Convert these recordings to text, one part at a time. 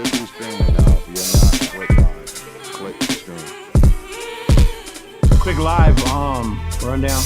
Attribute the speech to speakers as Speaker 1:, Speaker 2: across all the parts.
Speaker 1: should be streaming now. If you're not, click live. Click stream.
Speaker 2: Quick live rundown.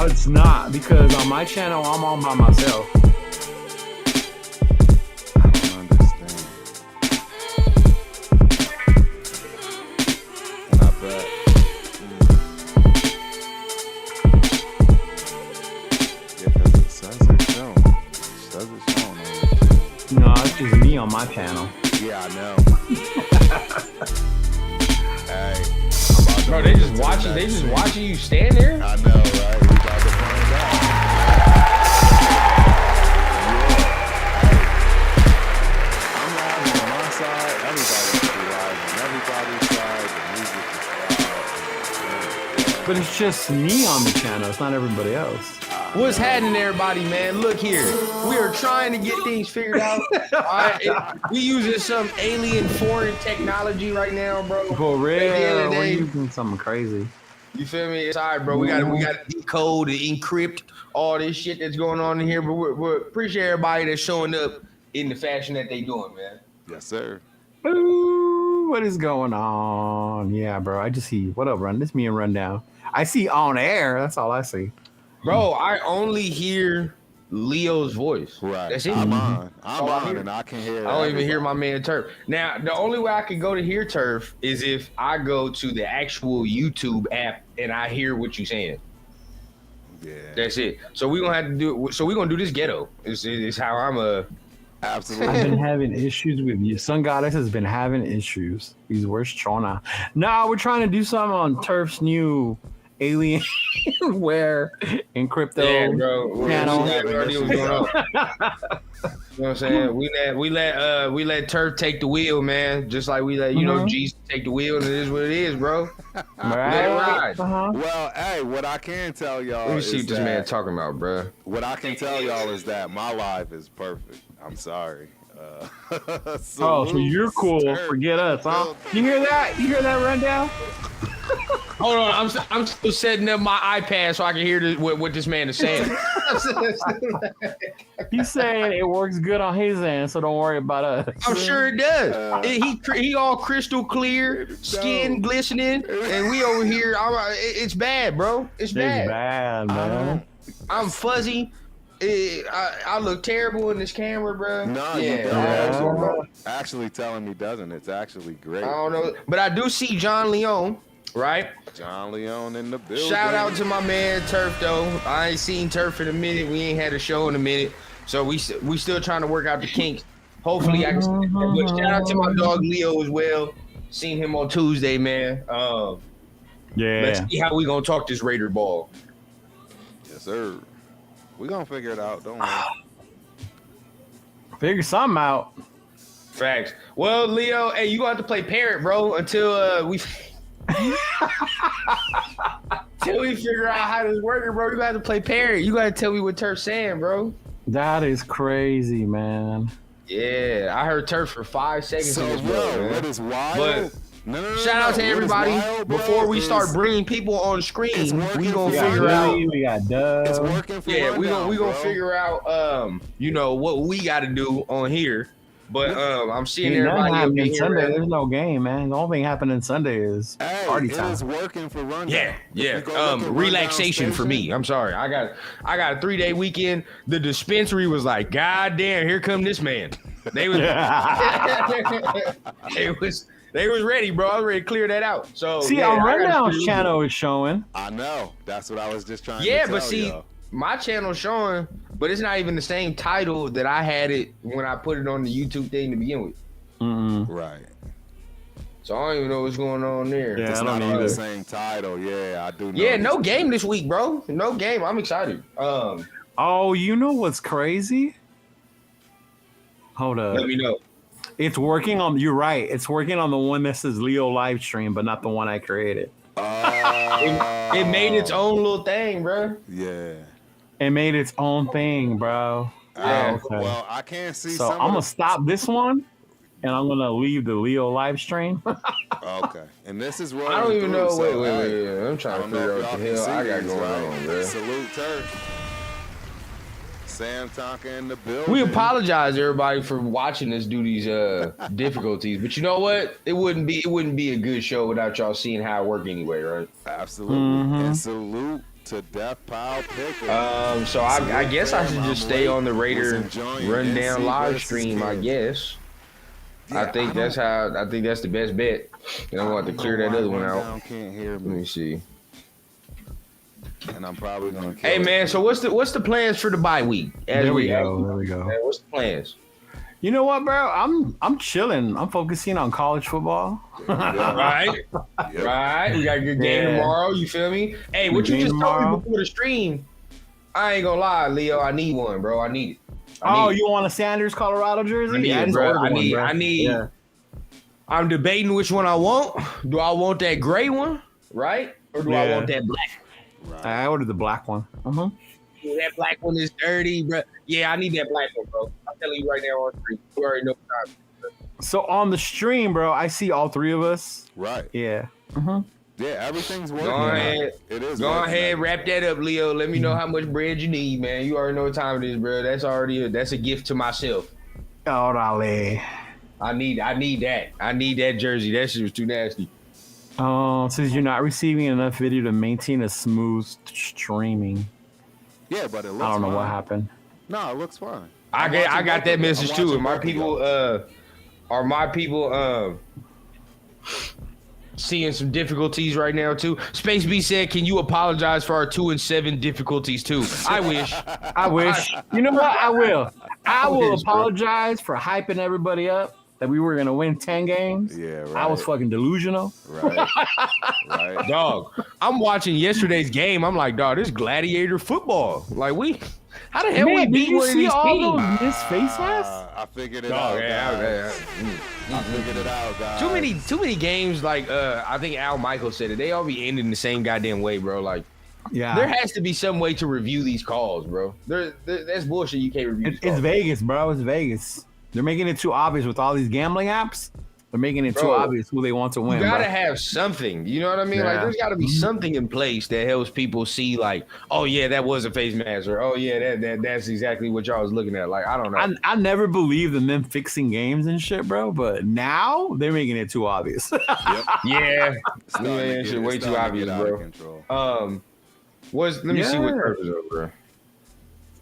Speaker 2: It's not, because on my channel I'm on by myself.
Speaker 1: I don't understand. And I bet. Yeah, because it says it's shown. It says it's shown on YouTube.
Speaker 2: No, it's just me on my channel.
Speaker 1: Yeah, I know. Hey, I'm about to
Speaker 3: Bro,
Speaker 1: move
Speaker 3: they just
Speaker 1: into the
Speaker 3: watching. They
Speaker 1: next
Speaker 3: just
Speaker 1: scene.
Speaker 3: watching you stand there.
Speaker 1: I know, right? We about to find out. I'm live on my side. Everybody's live on everybody's side. The music is loud.
Speaker 2: But it's just me on the channel. It's not everybody else.
Speaker 3: What's happening, everybody, man? Look here. We are trying to get things figured out. All right? We using some alien foreign technology right now, bro.
Speaker 2: For
Speaker 3: At the end of
Speaker 2: real,
Speaker 3: the
Speaker 2: we're
Speaker 3: day,
Speaker 2: using something crazy.
Speaker 3: you feel me? It's all right, bro. We got to decode and encrypt all this shit that's going on in here. But we appreciate everybody that's showing up in the fashion that they doing, man.
Speaker 1: Yes, sir.
Speaker 2: Ooh, what is going on? Yeah, bro. I just see, what up, Run? This me and Rundown. I see on air. That's all I see.
Speaker 3: Bro, I only hear Leo's voice.
Speaker 1: Right.
Speaker 3: That's it.
Speaker 1: I'm on. I'm
Speaker 3: all I
Speaker 1: on,
Speaker 3: hear.
Speaker 1: and I can hear.
Speaker 3: I don't even hear
Speaker 1: everybody.
Speaker 3: my man Turf. Now, the only way I can go to hear Turf is if I go to the actual YouTube app and I hear what you're saying.
Speaker 1: Yeah.
Speaker 3: That's it. So we're gonna have to do. So we're gonna do this ghetto. Is how I'm a.
Speaker 2: I've been
Speaker 1: Absolutely.
Speaker 2: having issues with you. Sun Goddess has been having issues. He's worse Chona. Nah, we're trying to do something on Turf's new Alienware and crypto channel.
Speaker 3: We already knew what was going on. You know what I'm saying? We let Turf take the wheel, man. Just like we let Jesus take the wheel, and it is what it is, bro. Let it ride.
Speaker 1: Well, hey, what I can tell y'all
Speaker 3: Let me
Speaker 1: is
Speaker 3: see what this
Speaker 1: that,
Speaker 3: man talking about, bro.
Speaker 1: what I can tell y'all is that my live is perfect. I'm sorry.
Speaker 2: Oh, so you're
Speaker 1: salute,
Speaker 2: cool.
Speaker 1: sir.
Speaker 2: Forget us, huh? You hear that? You hear that Rundown?
Speaker 3: Hold on, I'm still setting up my iPad so I can hear what this man is saying.
Speaker 2: He's saying it works good on his end, so don't worry about us.
Speaker 3: I'm sure it does. He all crystal clear, skin glistening, and we over here. It's bad, bro. It's
Speaker 2: It's
Speaker 3: bad.
Speaker 2: bad, man.
Speaker 3: I'm fuzzy. I look terrible in this camera, bro.
Speaker 1: No, you
Speaker 3: yeah.
Speaker 1: don't. Actually telling me doesn't. It's actually great.
Speaker 3: I don't know, but I do see John Leone, right?
Speaker 1: John Leone in the building.
Speaker 3: Shout out to my man Turf, though. I ain't seen Turf in a minute. We ain't had a show in a minute, so we still trying to work out the kinks. Hopefully, I can. But shout out to my dog Leo as well. Seen him on Tuesday, man.
Speaker 2: Yeah.
Speaker 3: Let's see how we gonna talk this Raider ball.
Speaker 1: Yes, sir. We gonna figure it out. Don't worry.
Speaker 2: Figure something out.
Speaker 3: Facts. Well, Leo, hey, you gonna have to play parent, bro, until we until we figure out how this working, bro. You gotta have to play parent. You gotta tell me what Turf's saying, bro.
Speaker 2: That is crazy, man.
Speaker 3: Yeah, I heard Turf for 5 seconds
Speaker 1: So,
Speaker 3: in this
Speaker 1: bro,
Speaker 3: bro,
Speaker 1: what
Speaker 3: man.
Speaker 1: is wild?
Speaker 3: But
Speaker 1: No.
Speaker 3: shout out to
Speaker 1: What is
Speaker 3: everybody.
Speaker 1: wild, bro,
Speaker 3: Before we start
Speaker 1: is
Speaker 3: bringing people on
Speaker 1: it's
Speaker 3: screen,
Speaker 1: working
Speaker 3: we gonna
Speaker 1: for
Speaker 3: figure
Speaker 1: you.
Speaker 3: out.
Speaker 2: We got
Speaker 1: It's
Speaker 2: Dub.
Speaker 1: working for
Speaker 3: Yeah, we
Speaker 1: Rundown,
Speaker 3: gonna
Speaker 1: bro.
Speaker 3: figure out you know what we got to do on here. But I'm seeing
Speaker 2: Ain't nothing
Speaker 3: everybody up in
Speaker 2: happening
Speaker 3: here.
Speaker 2: Sunday.
Speaker 3: man.
Speaker 2: There's no game, man. The only thing happening Sunday is
Speaker 1: Hey,
Speaker 2: party
Speaker 1: it
Speaker 2: time.
Speaker 1: is working for Rundown.
Speaker 3: Yeah,
Speaker 1: If
Speaker 3: yeah.
Speaker 1: you go look at Rundown
Speaker 3: Relaxation for me.
Speaker 1: Station,
Speaker 3: I'm sorry. I got a 3-day weekend. The dispensary was like, God damn, here come this man. They was they was ready, bro. I was ready to clear that out. So
Speaker 2: See,
Speaker 3: yeah,
Speaker 2: our
Speaker 3: I gotta
Speaker 2: Rundown's
Speaker 3: figure-
Speaker 2: channel is showing.
Speaker 1: I know. That's what I was just trying
Speaker 3: Yeah,
Speaker 1: to tell
Speaker 3: but see,
Speaker 1: y'all.
Speaker 3: my channel's showing, but it's not even the same title that I had it when I put it on the YouTube thing to begin with.
Speaker 2: Mm-mm.
Speaker 1: Right.
Speaker 3: So I don't even know what's going on there.
Speaker 2: Yeah,
Speaker 1: It's
Speaker 2: I don't
Speaker 1: not even
Speaker 2: either.
Speaker 1: the same title. Yeah, I do know.
Speaker 3: Yeah, no game this week, bro. No game. I'm excited.
Speaker 2: Oh, you know what's crazy? Hold up.
Speaker 3: Let me know.
Speaker 2: It's working on. You're right. It's working on the one that says Leo live stream, but not the one I created.
Speaker 3: It made its own little thing, bro.
Speaker 1: Yeah.
Speaker 2: It made its own thing, bro.
Speaker 3: Yeah.
Speaker 2: Oh, okay.
Speaker 1: Well, I can't see.
Speaker 2: So
Speaker 1: some
Speaker 2: I'm
Speaker 1: of
Speaker 2: gonna stop this one, and I'm gonna leave the Leo live stream.
Speaker 1: Okay, and this is rolling
Speaker 3: I don't even
Speaker 1: through,
Speaker 3: know.
Speaker 1: so,
Speaker 3: Wait.
Speaker 1: hey,
Speaker 3: I'm
Speaker 1: I
Speaker 3: trying to
Speaker 1: don't know
Speaker 3: figure
Speaker 1: if
Speaker 3: out
Speaker 1: y'all
Speaker 3: what the
Speaker 1: can
Speaker 3: hell
Speaker 1: see
Speaker 3: I got
Speaker 1: these,
Speaker 3: going
Speaker 1: right?
Speaker 3: on, bro.
Speaker 1: Salute Turf. Sam Tonka in the building.
Speaker 3: We apologize, everybody, for watching us do these difficulties. But you know what? It wouldn't be a good show without y'all seeing how it work anyway, right?
Speaker 1: Absolutely.
Speaker 2: Mhm.
Speaker 1: And salute to Death Pile Picker.
Speaker 3: So I guess I should just stay on the Raider
Speaker 1: Was enjoying
Speaker 3: Rundown
Speaker 1: NC
Speaker 3: live
Speaker 1: versus
Speaker 3: stream. I
Speaker 1: Kings.
Speaker 3: guess.
Speaker 1: Yeah,
Speaker 3: I think that's the best bet. And I'm going to clear that other one out.
Speaker 1: Can't hear
Speaker 3: Let
Speaker 1: me,
Speaker 3: me see.
Speaker 1: and I'm probably gonna.
Speaker 3: Hey man, so what's the plans for the bye week?
Speaker 2: There we go. There we go.
Speaker 3: Man, what's the plans?
Speaker 2: You know what, bro? I'm chilling. I'm focusing on college football.
Speaker 3: Right,
Speaker 1: Yep.
Speaker 3: right. We got a good game
Speaker 2: Yeah.
Speaker 3: tomorrow. You feel me? Hey, what
Speaker 2: Good
Speaker 3: you
Speaker 2: game
Speaker 3: just told me
Speaker 2: tomorrow.
Speaker 3: before the stream? I ain't gonna lie, Leo. I need one, bro. I need it.
Speaker 2: Oh, you want a Sanders Colorado jersey?
Speaker 3: I need
Speaker 2: Yeah,
Speaker 3: it,
Speaker 2: just
Speaker 3: bro.
Speaker 2: ordered
Speaker 3: I
Speaker 2: one,
Speaker 3: need.
Speaker 2: bro.
Speaker 3: I need.
Speaker 2: Yeah.
Speaker 3: I'm debating which one I want. Do I want that gray one, right, or do I
Speaker 2: Yeah.
Speaker 3: want that black?
Speaker 1: Right.
Speaker 2: I ordered the black one. Uh-huh.
Speaker 3: That black one is dirty, bro. Yeah, I need that black one, bro. I'm telling you right now on stream. You already know what time.
Speaker 2: So on the stream, bro, I see all three of us.
Speaker 1: Right.
Speaker 2: Yeah. Uh-huh.
Speaker 1: Yeah, everything's working.
Speaker 3: Go ahead.
Speaker 1: It is.
Speaker 3: Go
Speaker 1: working.
Speaker 3: ahead, wrap that up, Leo. Let me know how much bread you need, man. You already know what time it is, bro. That's already that's a gift to myself.
Speaker 2: Orale.
Speaker 3: I need that. I need that jersey. That shit was too nasty.
Speaker 2: Says you're not receiving enough video to maintain a smooth streaming.
Speaker 1: Yeah, but it looks.
Speaker 2: I don't know what
Speaker 1: fine.
Speaker 2: happened.
Speaker 1: No, it looks fine.
Speaker 3: I
Speaker 1: I'm
Speaker 3: got
Speaker 1: watching both
Speaker 3: that
Speaker 1: of them.
Speaker 3: message
Speaker 1: I'm
Speaker 3: too.
Speaker 1: watching
Speaker 3: And my
Speaker 1: both of
Speaker 3: people
Speaker 1: y'all.
Speaker 3: are my people seeing some difficulties right now too. Space B said, "Can you apologize for our 2-7 difficulties too?" I wish.
Speaker 2: I wish. You know what? I will. I will
Speaker 3: wish, bro.
Speaker 2: apologize for hyping everybody up that we were gonna win 10 games.
Speaker 1: Yeah, right.
Speaker 2: I was fucking delusional.
Speaker 1: Right. Right.
Speaker 3: Dog, I'm watching yesterday's game. I'm like, dog, this gladiator football. Like how the hell we
Speaker 2: Man, did
Speaker 3: beat
Speaker 2: you
Speaker 3: one of
Speaker 2: see
Speaker 3: these
Speaker 2: all
Speaker 3: teams?
Speaker 2: those missed face masks?
Speaker 1: I figured it
Speaker 3: Dog,
Speaker 1: out.
Speaker 3: yeah,
Speaker 1: guys. I figured it out, guys.
Speaker 3: Too many games. Like I think Al Michael said it. They all be ending the same goddamn way, bro. Like
Speaker 2: Yeah.
Speaker 3: there has to be some way to review these calls, bro. That's bullshit. You can't review. These
Speaker 2: It's
Speaker 3: calls.
Speaker 2: Vegas, bro. It's Vegas. They're making it too obvious with all these gambling apps. They're making it too
Speaker 3: Bro,
Speaker 2: obvious who they want to
Speaker 3: You
Speaker 2: win.
Speaker 3: gotta
Speaker 2: bro.
Speaker 3: have something. You know what I mean? Like
Speaker 2: Yeah.
Speaker 3: there's gotta be something in place that helps people see, like, oh yeah, that was a face mask, or oh yeah, that's exactly what y'all was looking at. Like I don't know.
Speaker 2: I never believed in them fixing games and shit, bro. But now they're making it too obvious.
Speaker 1: Yep.
Speaker 3: Yeah.
Speaker 1: It's starting to
Speaker 3: Man,
Speaker 1: get-
Speaker 3: shit
Speaker 1: it's
Speaker 3: way too
Speaker 1: starting to
Speaker 3: obvious,
Speaker 1: get out of
Speaker 3: bro.
Speaker 1: control.
Speaker 3: Let me see what
Speaker 2: Yeah.
Speaker 3: purpose over, bro.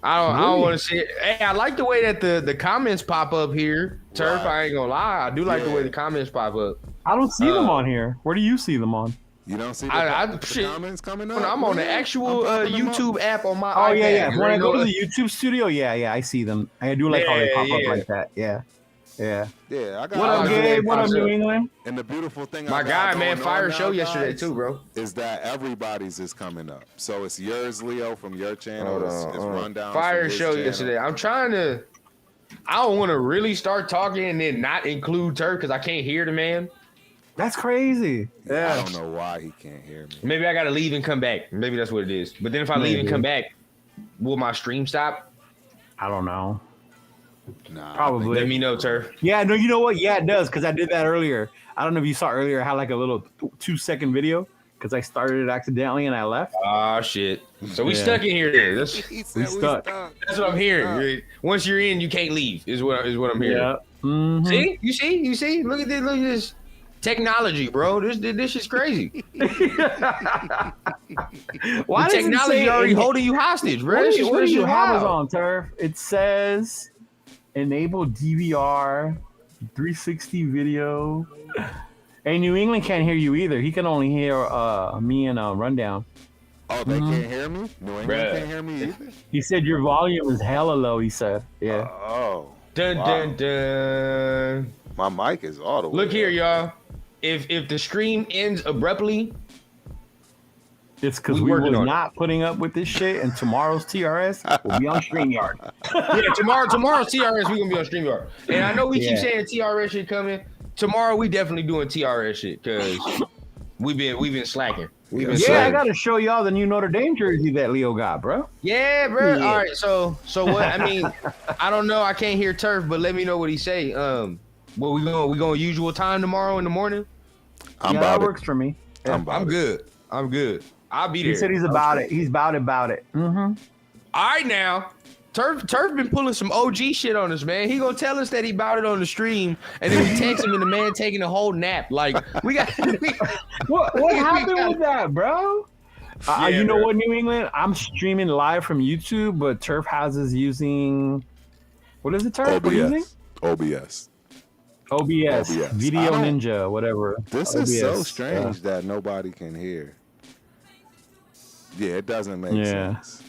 Speaker 3: I don't
Speaker 2: Really?
Speaker 3: want to see it. Hey, I like the way that the comments pop up here. Turf,
Speaker 1: Right.
Speaker 3: I ain't gonna lie. I do like the
Speaker 1: Yeah.
Speaker 3: way the comments pop up.
Speaker 2: I don't see them on here. Where do you see them on?
Speaker 1: You don't see the, the
Speaker 3: shit.
Speaker 1: comments coming up?
Speaker 3: I'm on the
Speaker 1: man?
Speaker 3: actual
Speaker 1: I'm popping them up.
Speaker 3: YouTube app on my
Speaker 2: Oh
Speaker 3: iPad.
Speaker 2: yeah.
Speaker 3: You
Speaker 2: When I
Speaker 3: already
Speaker 2: go to
Speaker 3: know
Speaker 2: the YouTube studio, yeah, I see them. I do like how they
Speaker 3: Yeah,
Speaker 2: pop up
Speaker 3: yeah.
Speaker 2: like that. Yeah.
Speaker 1: Yeah, I got
Speaker 2: What up,
Speaker 3: like the way
Speaker 2: Gabe?
Speaker 3: it
Speaker 2: What up,
Speaker 3: pops
Speaker 2: New
Speaker 3: up.
Speaker 2: England?
Speaker 1: And the beautiful thing
Speaker 3: My
Speaker 1: I got
Speaker 3: guy, man,
Speaker 1: going
Speaker 3: fire
Speaker 1: on
Speaker 3: show
Speaker 1: now,
Speaker 3: yesterday
Speaker 1: guys,
Speaker 3: too, bro.
Speaker 1: is that everybody's is coming up. So it's yours, Leo, from your channel.
Speaker 3: Hold
Speaker 1: It's
Speaker 3: on.
Speaker 1: Rundown.
Speaker 3: Fire
Speaker 1: from his
Speaker 3: show
Speaker 1: channel.
Speaker 3: yesterday. I'm trying to I don't want to really start talking and then not include Turf because I can't hear the man.
Speaker 2: That's crazy.
Speaker 1: I
Speaker 2: Yeah.
Speaker 1: don't know why he can't hear me.
Speaker 3: Maybe I gotta leave and come back. Maybe that's what it is. But then if I leave and
Speaker 2: Maybe.
Speaker 3: come back, will my stream stop?
Speaker 2: I don't know.
Speaker 1: Nah,
Speaker 2: Probably.
Speaker 3: Let me know, Turf.
Speaker 2: Yeah, no, you know what? Yeah, it does, because I did that earlier. I don't know if you saw earlier, I had like a little 2-second video because I started it accidentally and I left.
Speaker 3: Oh shit. So we
Speaker 2: Yeah.
Speaker 3: stuck in here then. That's,
Speaker 1: He said
Speaker 2: We
Speaker 1: we
Speaker 2: stuck.
Speaker 3: that's what I'm hearing. Once you're in, you can't leave, is what I'm hearing.
Speaker 2: Yeah. Mhm.
Speaker 3: See? You see? Look at this technology, bro. This is crazy.
Speaker 2: Why
Speaker 3: The
Speaker 2: does it
Speaker 3: technology
Speaker 2: say
Speaker 3: already
Speaker 2: in-
Speaker 3: holding you hostage, bro.
Speaker 2: What do
Speaker 3: This is
Speaker 2: you have us
Speaker 3: wild.
Speaker 2: on, Turf? It says enable DVR 360 video. Hey, New England can't hear you either. He can only hear me and Rundown.
Speaker 1: Oh, they can't hear me? New England
Speaker 3: Bruh.
Speaker 1: can't hear me either?
Speaker 2: He said your volume is hella low, he said. Yeah.
Speaker 1: Oh.
Speaker 3: Dun
Speaker 1: Wow.
Speaker 3: dun dun.
Speaker 1: My mic is all the way
Speaker 3: Look here,
Speaker 1: up.
Speaker 3: y'all. If the stream ends abruptly,
Speaker 2: It's because
Speaker 3: We
Speaker 2: we
Speaker 3: working
Speaker 2: were
Speaker 3: on it.
Speaker 2: not putting up with this shit, and tomorrow's TRS will be on StreamYard.
Speaker 3: yeah, tomorrow's TRS, we gonna be on StreamYard. And I know we keep
Speaker 2: Yeah.
Speaker 3: saying TRS shit coming. Tomorrow we definitely doing TRS shit because we've been slacking. We've been
Speaker 2: Yeah, I
Speaker 3: slacking.
Speaker 2: gotta show y'all the new Notre Dame jersey that Leo got, bro.
Speaker 3: Yeah, bro.
Speaker 2: Yeah.
Speaker 3: All right, so what? I mean, I don't know. I can't hear Turf, but let me know what he say. What we going usual time tomorrow in the morning?
Speaker 1: I'm
Speaker 2: Yeah, that
Speaker 1: about it.
Speaker 2: works for me.
Speaker 1: I'm about
Speaker 3: I'm
Speaker 1: it.
Speaker 3: good. I'm good. I'll be there.
Speaker 2: He said he's about it. He's about it. Mm-hmm.
Speaker 3: All right, now. Turf been pulling some OG shit on us, man. He gonna tell us that he bought it on the stream, and then we text him and the man taking a whole nap. Like we got.
Speaker 2: What happened with that, bro?
Speaker 3: Yeah,
Speaker 2: You know
Speaker 3: bro.
Speaker 2: what, New England? I'm streaming live from YouTube, but Turf has us using what is it, Turf? What are you using?
Speaker 1: OBS.
Speaker 2: OBS,
Speaker 1: OBS. I
Speaker 2: Video
Speaker 1: don't-
Speaker 2: Ninja, whatever.
Speaker 1: This is so
Speaker 2: OBS,
Speaker 1: strange that nobody can hear. Yeah, it doesn't make
Speaker 2: Yeah.
Speaker 1: sense.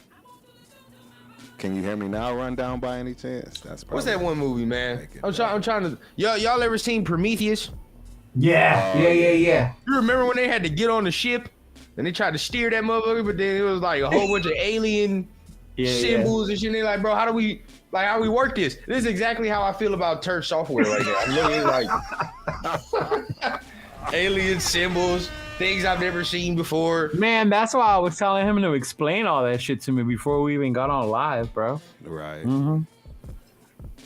Speaker 1: Can you hear me now, Rundown, by any chance? That's
Speaker 3: What's that one movie, man?
Speaker 1: Make it
Speaker 3: I'm trying to. Y'all ever seen Prometheus?
Speaker 2: Yeah, yeah.
Speaker 3: You remember when they had to get on the ship and they tried to steer that motherfucker, but then it was like a whole bunch of alien
Speaker 2: Yeah,
Speaker 3: symbols and shit. And they like, bro, how do we work this? This is exactly how I feel about Turf software right now. I'm literally like alien symbols, things I've never seen before.
Speaker 2: Man, that's why I was telling him to explain all that shit to me before we even got on live, bro.
Speaker 1: Right.
Speaker 2: Mm-hmm.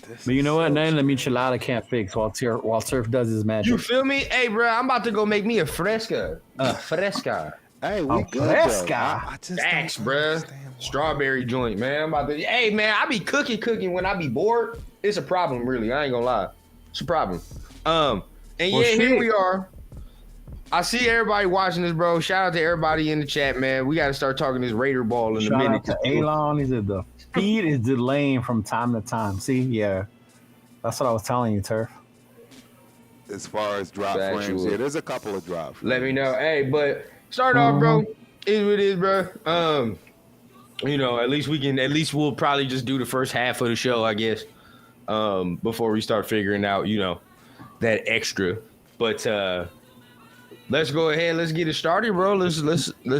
Speaker 1: This
Speaker 2: But you
Speaker 1: is
Speaker 2: know what?
Speaker 1: so
Speaker 2: Nothing that Michelada can't fix while Turf does his magic.
Speaker 3: You feel me? Hey, bro, I'm about to go make me a fresca. Fresca.
Speaker 1: Hey, we
Speaker 2: Oh,
Speaker 1: good,
Speaker 2: fresca.
Speaker 1: though. I just
Speaker 3: Facts,
Speaker 1: don't
Speaker 3: bruh.
Speaker 1: understand why.
Speaker 3: Strawberry joint, man. I'm about to. Hey, man, I be cooking when I be bored. It's a problem, really. I ain't gonna lie. It's a problem. And
Speaker 2: Well,
Speaker 3: yeah, here
Speaker 2: shit.
Speaker 3: we are. I see everybody watching this, bro. Shout out to everybody in the chat, man. We got to start talking this Raider ball in a
Speaker 2: Shout
Speaker 3: minute.
Speaker 2: out to Elon. He said the feed is delaying from time to time. See, yeah, that's what I was telling you, Turf.
Speaker 1: As far as drop
Speaker 3: Factual.
Speaker 1: frames, yeah, there's a couple of drop frames.
Speaker 3: Let me know. Hey, but start off, bro. Is what it is, bro. You know, at least we'll probably just do the first half of the show, I guess. Before we start figuring out, you know, that extra. But let's go ahead, let's get it started, bro. Let's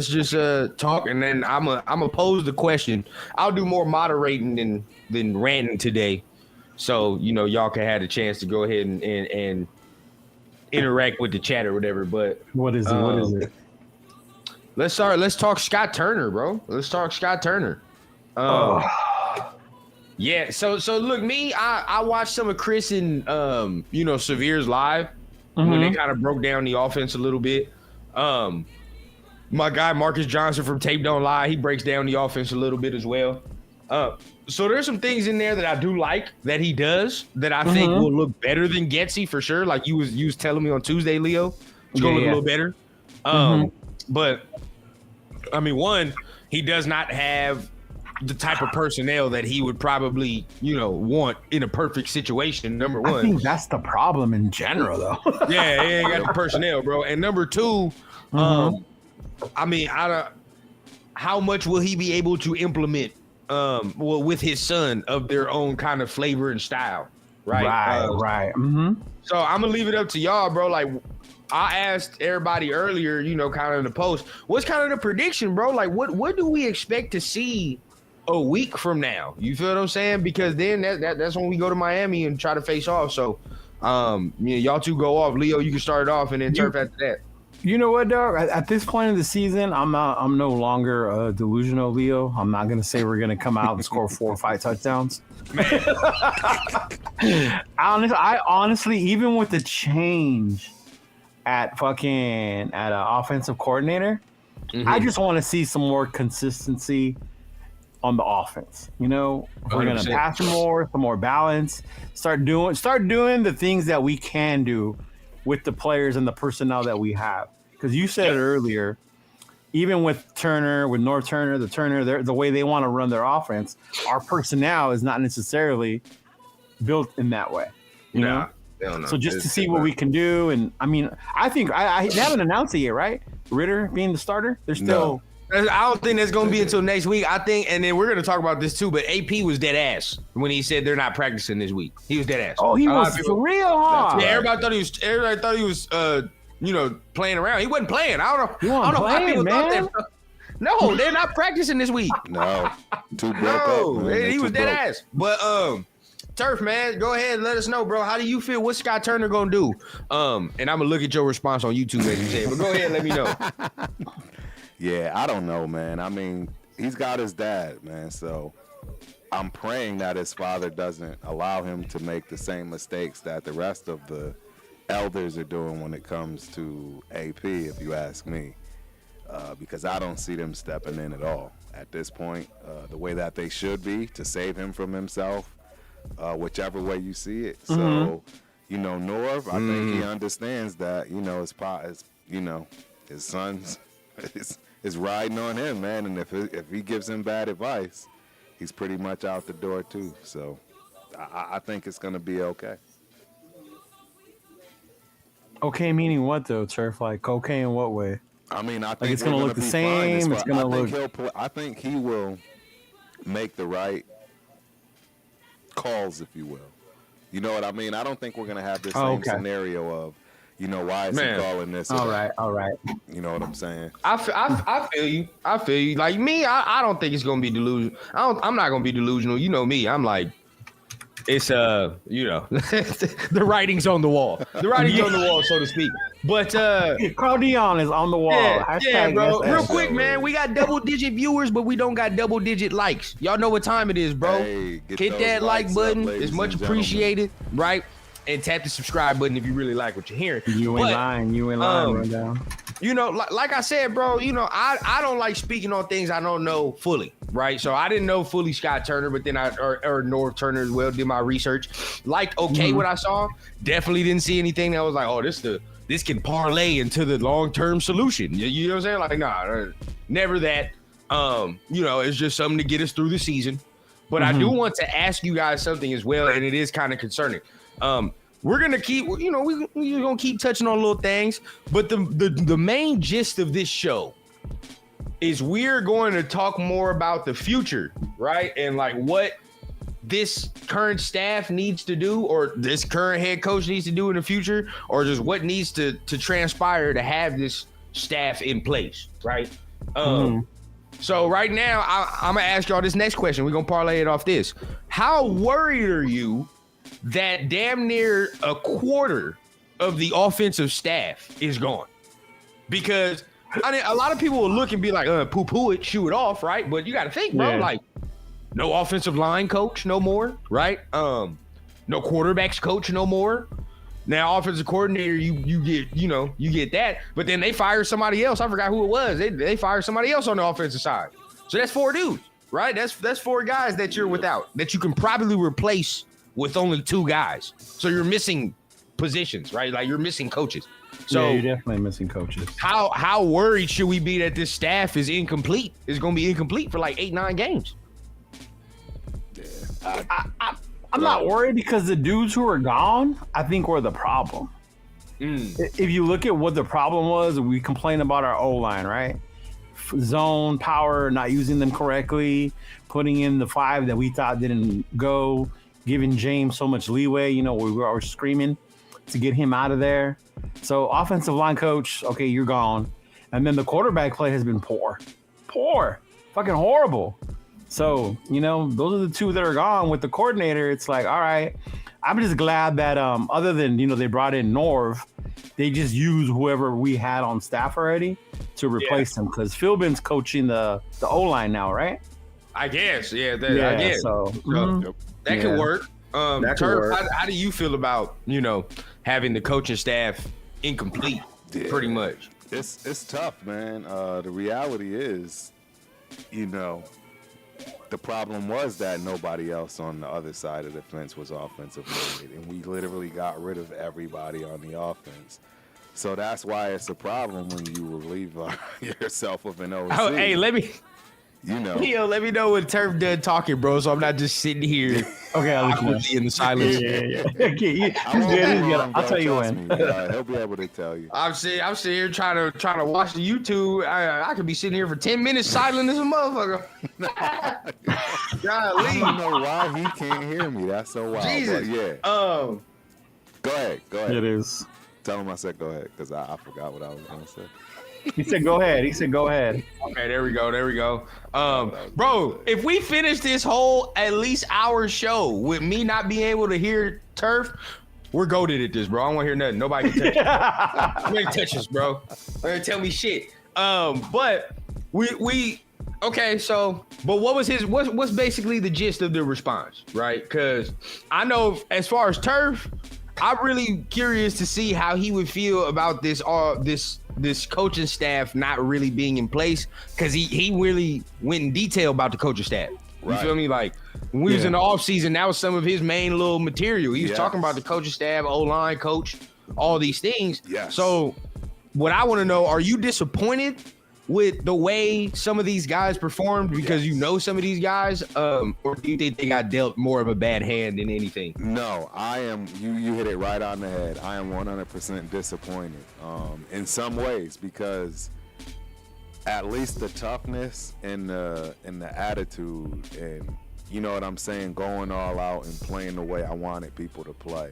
Speaker 3: just talk, and then I'm pose the question. I'll do more moderating than ranting today. So, you know, y'all can have the chance to go ahead and interact with the chat or whatever. But
Speaker 2: What is it? What is it?
Speaker 3: let's start. Let's talk Scott Turner, bro. Let's talk Scott Turner. Yeah. So look, me, I watched some of Chris and you know, Severe's live when they kind of broke down the offense a little bit. My guy Marcus Johnson from Tape Don't Lie, he breaks down the offense a little bit as well. So there's some things in there that I do like that he does that I think will look better than Getsy for sure. Like you was telling me on Tuesday, Leo, it's gonna look a little better. But I mean, one, he does not have the type of personnel that he would probably, you know, want in a perfect situation. Number
Speaker 2: I
Speaker 3: one,
Speaker 2: think that's the problem in general, though.
Speaker 3: yeah, he ain't got the personnel, bro. And number two, I mean, how much will he be able to implement, well, with his son of their own kind of flavor and style, right?
Speaker 2: Right.
Speaker 3: So I'm gonna leave it up to y'all, bro. Like I asked everybody earlier, you know, kind of in the post, what's kind of the prediction, bro? Like what do we expect to see a week from now. You feel what I'm saying? Because then that's when we go to Miami and try to face off. So, y'all two go off. Leo, you can start it off, and then Turf after that.
Speaker 2: You know what, dog? At this point in the season, I'm no longer delusional, Leo. I'm not gonna say we're gonna come out and score 4 or 5 touchdowns. I honestly, even with the change at offensive coordinator, I just want to see some more consistency on the offense. You know, we're gonna
Speaker 3: 100%.
Speaker 2: pass more, some more balance. Start doing the things that we can do with the players and the personnel that we have. Because you said it earlier, even with Turner, with North Turner, the way they want to run their offense, our personnel is not necessarily built in that way. You know?
Speaker 3: Hell no.
Speaker 2: So just to see what we can do, and I mean, I think they haven't announced it yet, right? Ritter being the starter, they're still.
Speaker 3: I don't think that's going to be until next week. I think, and then we're going to talk about this too, but AP was dead ass when he said they're not practicing this week. He was dead ass.
Speaker 2: Oh, he was real hard.
Speaker 3: Yeah, everybody thought he was playing around. He wasn't playing. I don't know why people thought that. No, they're not practicing this week.
Speaker 1: No, too broke
Speaker 3: No,
Speaker 1: up, man.
Speaker 3: he was dead ass. But Turf, man, go ahead and let us know, bro. How do you feel? What's Scott Turner gonna do? And I'm gonna look at your response on YouTube as you say it. But go ahead and let me know.
Speaker 1: Yeah, I don't know, man. I mean, he's got his dad, man. So I'm praying that his father doesn't allow him to make the same mistakes that the rest of the elders are doing when it comes to AP, if you ask me. Because I don't see them stepping in at all at this point, the way that they should be to save him from himself, whichever way you see it. So, Norv, I think he understands that, his son's is riding on him, man. And if he gives him bad advice, he's pretty much out the door too. So I think it's going to be okay.
Speaker 2: Okay, meaning what though, Turf? Like okay in what way?
Speaker 1: I mean, I think
Speaker 2: it's going to look the same. It's going to look.
Speaker 1: I think he will make the right calls, if you will. You know what I mean? I don't think we're going to have this same scenario of, why is he calling this?
Speaker 2: All right.
Speaker 1: You know what I'm saying?
Speaker 3: I feel you. Like me, I don't think it's going to be delusional. I'm not going to be delusional. You know me. I'm like, it's the writing's on the wall. The writing's on the wall, so to speak. But
Speaker 2: Carl Dion is on the wall.
Speaker 3: Yeah, bro. Real quick, man. We got double-digit viewers, but we don't got double-digit likes. Y'all know what time it is, bro.
Speaker 1: Hey,
Speaker 3: hit that like button. It's much appreciated, right? And tap the subscribe button if you really like what you're hearing.
Speaker 2: You ain't lying, rundown.
Speaker 3: Like I said, bro, I don't like speaking on things I don't know fully, right? So I didn't know fully Scott Turner, but then or North Turner as well, did my research. Liked what I saw. Definitely didn't see anything that was like, oh, this can parlay into the long-term solution. You know what I'm saying? Like, nah, never that. It's just something to get us through the season. But I do want to ask you guys something as well, and it is kind of concerning. We're gonna keep, we're gonna keep touching on little things, but the main gist of this show is we're going to talk more about the future, right? And like what this current staff needs to do, or this current head coach needs to do in the future, or just what needs to transpire to have this staff in place, right? So right now, I'm gonna ask y'all this next question. We're gonna parlay it off this. How worried are you that damn near a quarter of the offensive staff is gone? Because a lot of people will look and be like, poo-poo it, shoo it off, right? But you got to think, bro, like no offensive line coach no more, right? No quarterbacks coach no more. Now offensive coordinator, you get that, but then they fire somebody else. I forgot who it was. They fire somebody else on the offensive side. So that's 4 dudes, right? That's 4 guys that you're without, that you can probably replace with only 2 guys. So you're missing positions, right? Like you're missing coaches. So
Speaker 2: you're definitely missing coaches.
Speaker 3: How worried should we be that this staff is incomplete? It's going to be incomplete for like 8-9 games.
Speaker 2: I'm not worried because the dudes who are gone, I think, were the problem. If you look at what the problem was, we complain about our O-line, right? Zone, power, not using them correctly, putting in the 5 that we thought didn't go, giving James so much leeway. We were always screaming to get him out of there. So offensive line coach, okay, you're gone. And then the quarterback play has been poor, fucking horrible. So, those are the two that are gone with the coordinator. It's like, all right, I'm just glad that other than, they brought in Norv, they just used whoever we had on staff already to replace him, because Philbin's coaching the O-line now, right?
Speaker 3: I guess, I guess.
Speaker 2: So
Speaker 3: that could work.
Speaker 4: That could
Speaker 3: Turf,
Speaker 4: work.
Speaker 3: how do you feel about, having the coaching staff incomplete, pretty much?
Speaker 1: It's tough, man. The reality is, the problem was that nobody else on the other side of the fence was offensive minded, and we literally got rid of everybody on the offense. So that's why it's a problem when you relieve yourself of an OC.
Speaker 3: Oh, hey, let me
Speaker 1: Leo,
Speaker 3: let me know when Turf done talking, bro, so I'm not just sitting here
Speaker 2: okay,
Speaker 3: awkwardly in the silence.
Speaker 2: Okay, I'll tell you when.
Speaker 1: He'll be able to tell you.
Speaker 3: I'm sitting here trying to watch the YouTube. I could be sitting here for 10 minutes silent as a motherfucker.
Speaker 1: I
Speaker 3: Golly.
Speaker 1: don't know why he can't hear me. That's so wild.
Speaker 3: Jesus.
Speaker 1: But yeah.
Speaker 3: Um,
Speaker 1: Go ahead.
Speaker 2: It is.
Speaker 1: Tell him I said go ahead, because I forgot what I was going to say.
Speaker 2: He said go ahead.
Speaker 3: Okay, there we go. Bro, if we finish this whole at least hour show with me not being able to hear Turf, we're goated at this, bro. I don't want to hear nothing. Nobody can touch us. Nobody touch us, bro. They're gonna tell me shit. But we okay. So, but what was what's basically the gist of the response, right? Because I know as far as Turf, I'm really curious to see how he would feel about this coaching staff not really being in place, because he really went in detail about the coaching staff. You feel me? Like when we was in the offseason, that was some of his main little material. He was talking about the coaching staff, O-line coach, all these things.
Speaker 1: Yes.
Speaker 3: So what I want to know, are you disappointed with the way some of these guys performed because some of these guys, or do you think they got dealt more of a bad hand than anything?
Speaker 1: No, I am. You hit it right on the head. I am 100% disappointed in some ways, because at least the toughness and the attitude, and you know what I'm saying, going all out and playing the way I wanted people to play,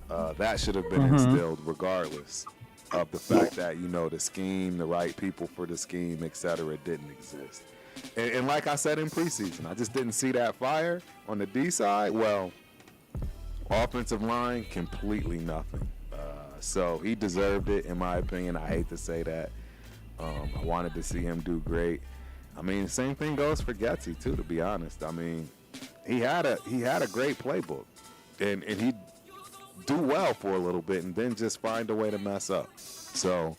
Speaker 1: that should have been instilled regardless of the fact that, the scheme, the right people for the scheme, etc., didn't exist. And like I said in preseason, I just didn't see that fire on the D side. Well, offensive line, completely nothing. So he deserved it, in my opinion. I hate to say that. I wanted to see him do great. I mean, same thing goes for Getsy too, to be honest. I mean, he had a great playbook, and he'd do well for a little bit and then just find a way to mess up. So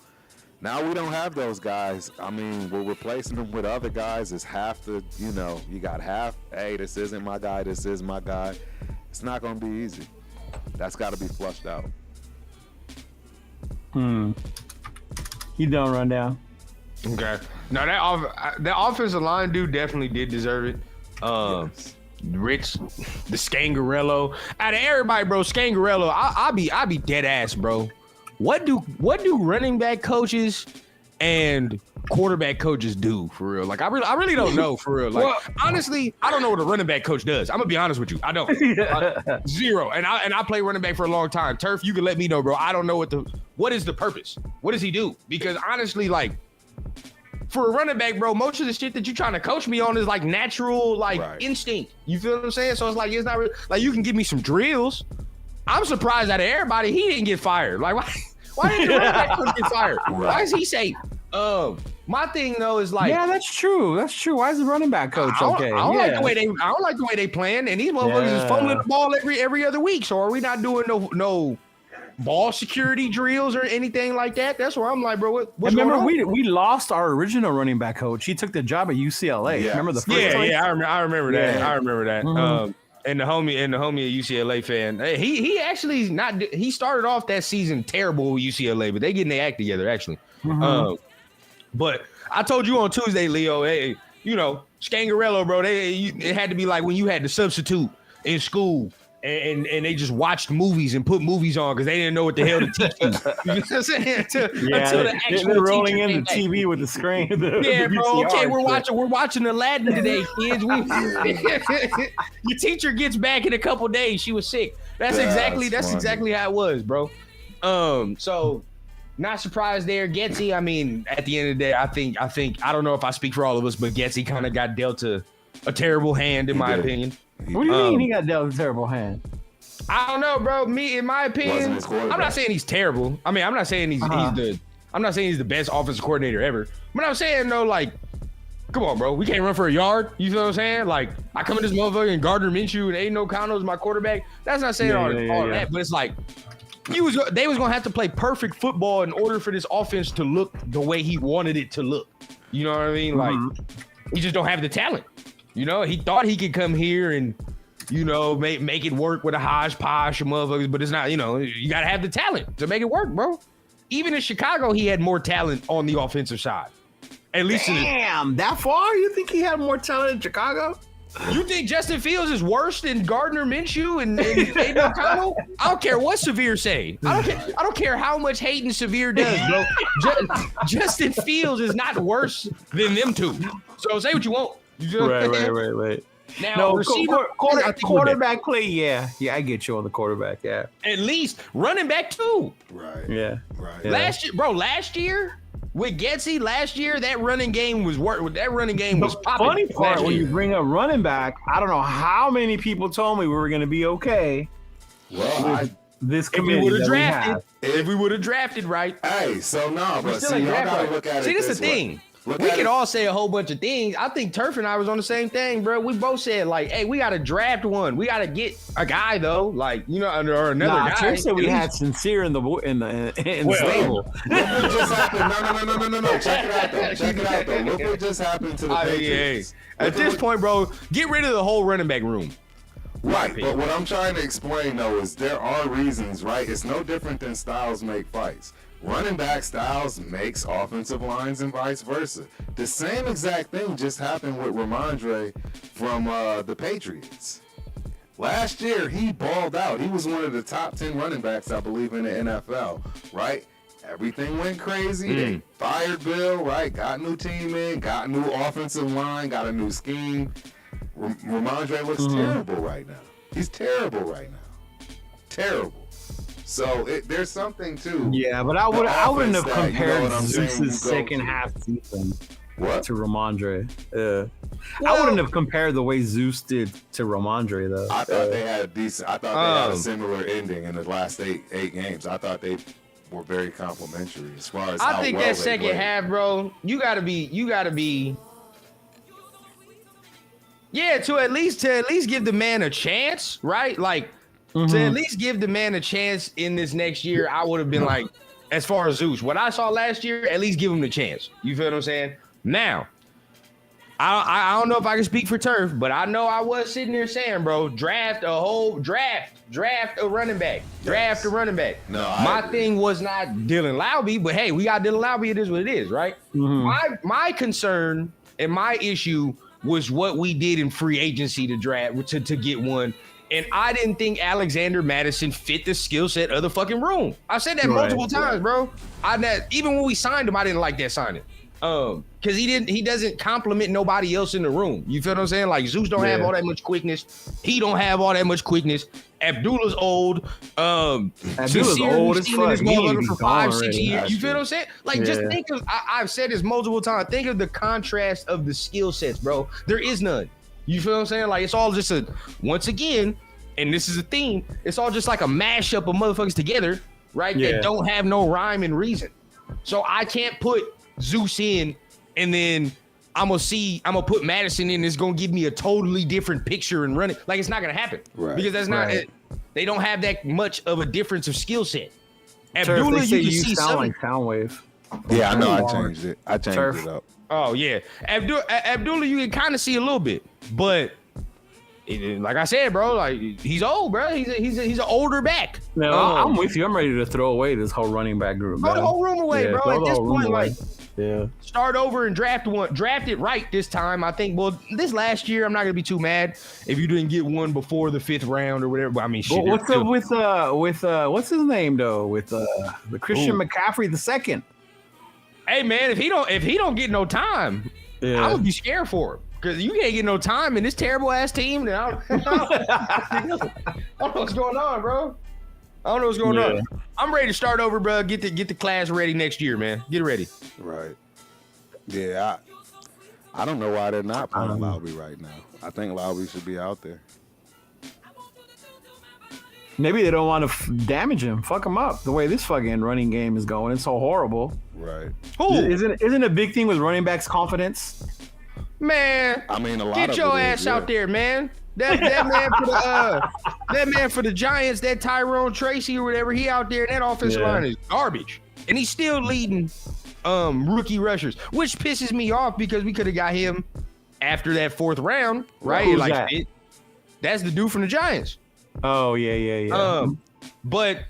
Speaker 1: now we don't have those guys. I mean, we're replacing them with other guys. It's half the, you got half, hey, this isn't my guy, this is my guy. It's not going to be easy. That's got to be flushed out.
Speaker 2: He don't run down.
Speaker 3: Okay. No, that offensive line dude definitely did deserve it.
Speaker 1: Yes.
Speaker 3: Rich, the Scangarello. Out of everybody, bro, Scangarello, I'll be dead ass, bro. What do running back coaches and quarterback coaches do for real? Like, I really don't know for real. Like, honestly, I don't know what a running back coach does. I'm gonna be honest with you, I don't. Zero. And I play running back for a long time. Turf, you can let me know, bro. I don't know what is the purpose. What does he do? Because honestly, like, for a running back, bro, most of the shit that you're trying to coach me on is like natural, instinct. You feel what I'm saying? So it's like, it's not really, like, you can give me some drills. I'm surprised out of everybody, he didn't get fired. Like, why didn't the running back coach get fired? Why is he safe? My thing though is like,
Speaker 2: yeah, that's true. Why is the running back coach okay?
Speaker 3: I don't like the way they playing, and these motherfuckers is fumbling the ball every other week. So are we not doing no ball security drills or anything like that? That's where I'm like, bro, what's going on?
Speaker 2: we lost our original running back coach. He took the job at UCLA.
Speaker 1: Yeah.
Speaker 2: Remember the first
Speaker 3: I remember that.
Speaker 2: Yeah.
Speaker 3: I remember that.
Speaker 2: Mm-hmm.
Speaker 3: And the homie a UCLA fan. He actually he started off that season terrible with UCLA, but they getting their act together actually.
Speaker 2: Mm-hmm.
Speaker 3: But I told you on Tuesday, Leo, hey, Scangarello, bro, it had to be like when you had to substitute in school and they just watched movies and put movies on because they didn't know what the hell to teach you. You know what I'm saying? Until the actual
Speaker 2: they're rolling
Speaker 3: teacher
Speaker 2: in the
Speaker 3: came back.
Speaker 2: TV with the screen.
Speaker 3: Bro. Okay, we're watching Aladdin today, kids. Your teacher gets back in a couple days. She was sick. That's exactly how it was, bro. So not surprised there. Getsy, I mean, at the end of the day, I think I don't know if I speak for all of us, but Getsy kind of got dealt a a terrible hand, in my opinion.
Speaker 2: What do you mean he got dealt a terrible hand?
Speaker 3: I don't know, bro. Me, in my opinion, I'm not saying he's terrible. I mean, I'm not saying I'm not saying he's the best offensive coordinator ever. But I'm saying though, like, come on, bro. We can't run for a yard. You feel what I'm saying? Like, I come in this motherfucker and Gardner Minshew and Aiden O'Connell is my quarterback. That's not saying all that, but it's like they was gonna have to play perfect football in order for this offense to look the way he wanted it to look. You know what I mean? Like, he just don't have the talent. You know, he thought he could come here and, you know, make it work with a hodgepodge of motherfuckers, but it's not. You know, you gotta have the talent to make it work, bro. Even in Chicago, he had more talent on the offensive side. At least
Speaker 2: that far? You think he had more talent in Chicago?
Speaker 3: You think Justin Fields is worse than Gardner Minshew and Aiden O'Connell? I don't care what Severe say. I don't care how much hating Severe does, bro. Justin Fields is not worse than them two. So say what you want.
Speaker 2: Right. Now, quarterback play, yeah, I get you on the quarterback, yeah.
Speaker 3: At least running back too.
Speaker 1: Right.
Speaker 2: Yeah.
Speaker 3: Last year with Getsy, that running game was popping.
Speaker 2: Funny part, when you bring up running back, I don't know how many people told me we were going to be okay.
Speaker 1: Well,
Speaker 2: this committee
Speaker 3: if we would have drafted right.
Speaker 1: Hey, so no, but see, y'all gotta look at it.
Speaker 3: See, this is the thing. We could all say a whole bunch of things. I think Turf and I was on the same thing, bro. We both said, like, hey, we got to draft one. We got to get a guy, though, like, you know, or another guy.
Speaker 2: Turf said we had Sincere in the stable.
Speaker 1: Look what just happened. No. Check it out, though. Look what just happened to the Patriots.
Speaker 3: At this point, bro, get rid of the whole running back room.
Speaker 1: Right, but what I'm trying to explain, though, is there are reasons, right? It's no different than styles make fights. Running back styles makes offensive lines and vice versa. The same exact thing just happened with Ramondre from the Patriots. Last year, he balled out. He was one of the top 10 running backs, I believe, in the NFL, right? Everything went crazy. They fired Bill, right? Got a new team in, got a new offensive line, got a new scheme. Ramondre looks terrible right now. He's terrible right now. Terrible. So there's something too.
Speaker 2: Yeah, but I wouldn't have compared Zeus's second half season to Ramondre. I wouldn't have compared the way Zeus did to Ramondre though.
Speaker 1: I thought they had they had a similar ending in the last eight games. I thought they were very complimentary as far as
Speaker 3: I think that second half, bro, you gotta be to at least give the man a chance, right? Like to at least give the man a chance in this next year, I would have been like, as far as Zeus, what I saw last year, at least give him the chance. You feel what I'm saying? Now, I don't know if I can speak for Turf, but I know I was sitting there saying, bro, draft a running back. Draft a running back.
Speaker 1: No,
Speaker 3: my thing was not Dylan Lowby, but hey, we got Dylan Lowby. It is what it is, right? My concern and my issue was what we did in free agency to draft to get one. And I didn't think Alexander Madison fit the skill set of the fucking room. I said that multiple times, bro. Even when we signed him, I didn't like that signing. Because he doesn't compliment nobody else in the room. You feel what I'm saying? Like Zeus don't have all that much quickness. He don't have all that much quickness. Abdullah's old.
Speaker 2: Abdullah's old as fuck.
Speaker 3: For 5-6 years. You feel what I'm saying? Like just think of. I've said this multiple times. Think of the contrast of the skill sets, bro. There is none. You feel what I'm saying? Like it's all just once again, and this is a theme. It's all just like a mashup of motherfuckers together, right? That don't have no rhyme and reason. So I can't put Zeus in, and then I'm gonna put Madison in. It's gonna give me a totally different picture and run it. Like it's not gonna happen, because that's not. They don't have that much of a difference of skill set.
Speaker 2: Abdullah, you can see sound like Soundwave.
Speaker 1: Yeah, I know. I changed it. I changed it up.
Speaker 3: Oh yeah, Abdullah, you can kind of see a little bit, but like I said, bro, like he's old, bro. He's an older back.
Speaker 2: No, I'm with you. I'm ready to throw away this whole running back group.
Speaker 3: Throw the whole room away, bro. At this point, like,
Speaker 2: Yeah.
Speaker 3: Start over and draft one. Draft it right this time. I think, well, this last year, I'm not going to be too mad if you didn't get one before the 5th round or whatever. I mean, shit.
Speaker 2: Well, what's up with what's his name, though? With the Christian McCaffrey II.
Speaker 3: Hey, man, if he don't get no time, I would be scared for him. Because you can't get no time in this terrible-ass team. I don't know what's going on, bro. I don't know what's going on. I'm ready to start over, bro. Get the class ready next year, man. Get it ready.
Speaker 1: Right. Yeah, I don't know why they're not playing
Speaker 2: Um,
Speaker 1: Lowry right now. I think Lowry should be out there.
Speaker 2: Maybe they don't want to damage him, fuck him up. The way this fucking running game is going, it's so horrible.
Speaker 1: Right.
Speaker 3: Who?
Speaker 2: Isn't a big thing with running backs confidence?
Speaker 3: Man,
Speaker 1: I mean, a lot
Speaker 3: get
Speaker 1: of
Speaker 3: your
Speaker 1: it
Speaker 3: ass
Speaker 1: is,
Speaker 3: out
Speaker 1: yeah.
Speaker 3: there, man. That man for the Giants, that Tyrone Tracy or whatever, he out there, and that offensive
Speaker 2: Yeah.
Speaker 3: line is garbage. And he's still leading rookie rushers, which pisses me off because we could have got him after that 4th round, right?
Speaker 2: Who's
Speaker 3: like
Speaker 2: that?
Speaker 3: That's the dude from the Giants.
Speaker 2: Oh yeah.
Speaker 3: But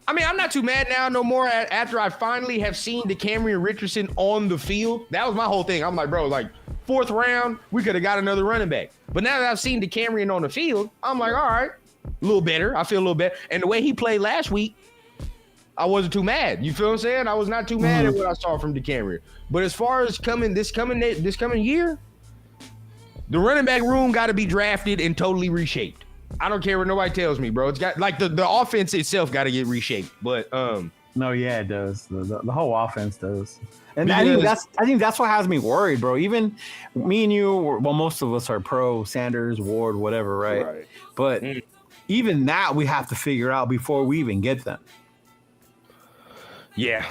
Speaker 3: I mean, I'm not too mad now no more after I finally have seen DeCamerion Richardson on the field. That was my whole thing. I'm like, bro, like 4th round, we could have got another running back. But now that I've seen DeCamerion on the field, I'm like, all right, a little better. I feel a little better. And the way he played last week, I wasn't too mad. You feel what I'm saying? I was not too mad at what I saw from DeCamerion. But as far as this coming year, the running back room got to be drafted and totally reshaped. I don't care what nobody tells me, bro. It's got like the offense itself got to get reshaped. But
Speaker 2: No, yeah, it does. The whole offense does. And
Speaker 3: Because-
Speaker 2: I think that's what has me worried, bro. Even me and you, well, most of us are pro Sanders, Ward, whatever, right?
Speaker 1: Right.
Speaker 2: But even that we have to figure out before we even get them.
Speaker 3: yeah,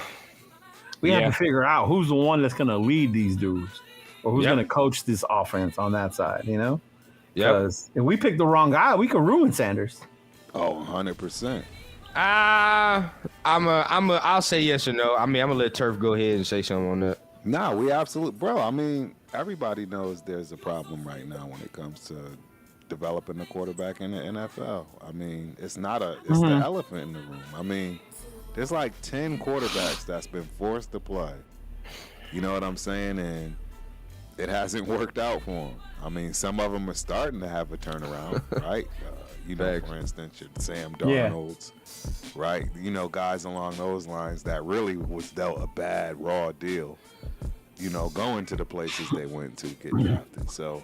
Speaker 2: We have to figure out who's the one that's going to lead these dudes or who's
Speaker 3: Yep.
Speaker 2: going to coach this offense on that side, you know?
Speaker 3: yeah.
Speaker 2: Because if we pick the wrong guy, we could ruin Sanders.
Speaker 1: Oh, 100%.
Speaker 3: I'll say yes or no. I mean, I'm gonna let Turf go ahead and say something on that.
Speaker 1: Nah, we absolutely, bro. I mean, everybody knows there's a problem right now when it comes to developing a quarterback in the NFL. I mean, it's the elephant in the room. I mean, there's like 10 quarterbacks that's been forced to play. You know what I'm saying? And it hasn't worked out for them. I mean, some of them are starting to have a turnaround, right?
Speaker 3: Facts.
Speaker 1: For instance, your Sam
Speaker 2: Yeah.
Speaker 1: Darnold's, right? You know, guys along those lines that really was dealt a bad, raw deal, you know, going to the places they went to get drafted. So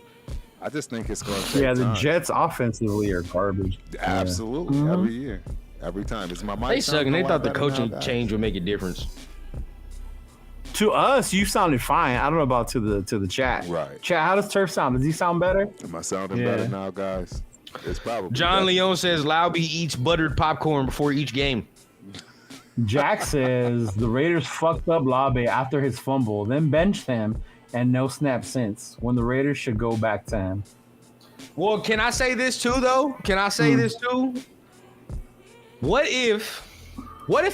Speaker 1: I just think it's going to take
Speaker 2: Yeah, the
Speaker 1: time.
Speaker 2: Jets offensively are garbage.
Speaker 1: Absolutely.
Speaker 2: Mhm.
Speaker 1: Every year. Every time. It's my mic.
Speaker 3: They suck, and they
Speaker 1: sounding a lot
Speaker 3: thought the
Speaker 1: better now,
Speaker 3: coaching
Speaker 1: guys?
Speaker 3: change would make a difference.
Speaker 2: To us, you sounded fine. I don't know about to the chat.
Speaker 1: Right.
Speaker 2: Chat, how does Turf sound? Does he sound better?
Speaker 1: Am I sounding
Speaker 2: Yeah.
Speaker 1: better now, guys? It's probably
Speaker 3: John
Speaker 1: better.
Speaker 3: Leone says Lauby eats buttered popcorn before each game.
Speaker 2: Jack says the Raiders fucked up Labe after his fumble, then benched him, and no snap since. When the Raiders should go back to him.
Speaker 3: Well, can I say this too, though? Can I say this too? What if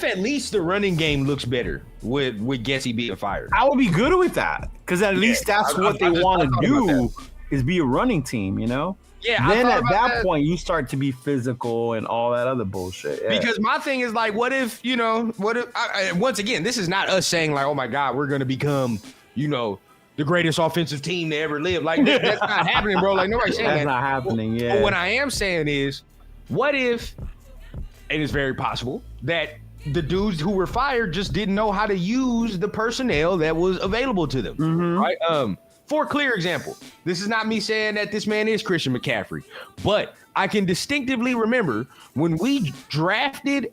Speaker 3: at least the running game looks better with Gessie being fired?
Speaker 2: I would be good with that because at least that's
Speaker 3: I-
Speaker 2: what
Speaker 3: I
Speaker 2: they
Speaker 3: just-
Speaker 2: want
Speaker 3: I
Speaker 2: to
Speaker 3: thought about
Speaker 2: do is be a running team, you know?
Speaker 3: Yeah, I
Speaker 2: Then
Speaker 3: thought
Speaker 2: at
Speaker 3: about
Speaker 2: that point, you start to be physical and all that other bullshit. Yeah.
Speaker 3: Because my thing is like, what if once again, this is not us saying like, oh my God, we're gonna become, the greatest offensive team to ever live. Like that's not happening, bro. Like nobody's saying
Speaker 2: that's
Speaker 3: that.
Speaker 2: not happening. Yeah.
Speaker 3: But what I am saying is, what if, and it's very possible that the dudes who were fired just didn't know how to use the personnel that was available to them, right? For a clear example, this is not me saying that this man is Christian McCaffrey, but I can distinctively remember when we drafted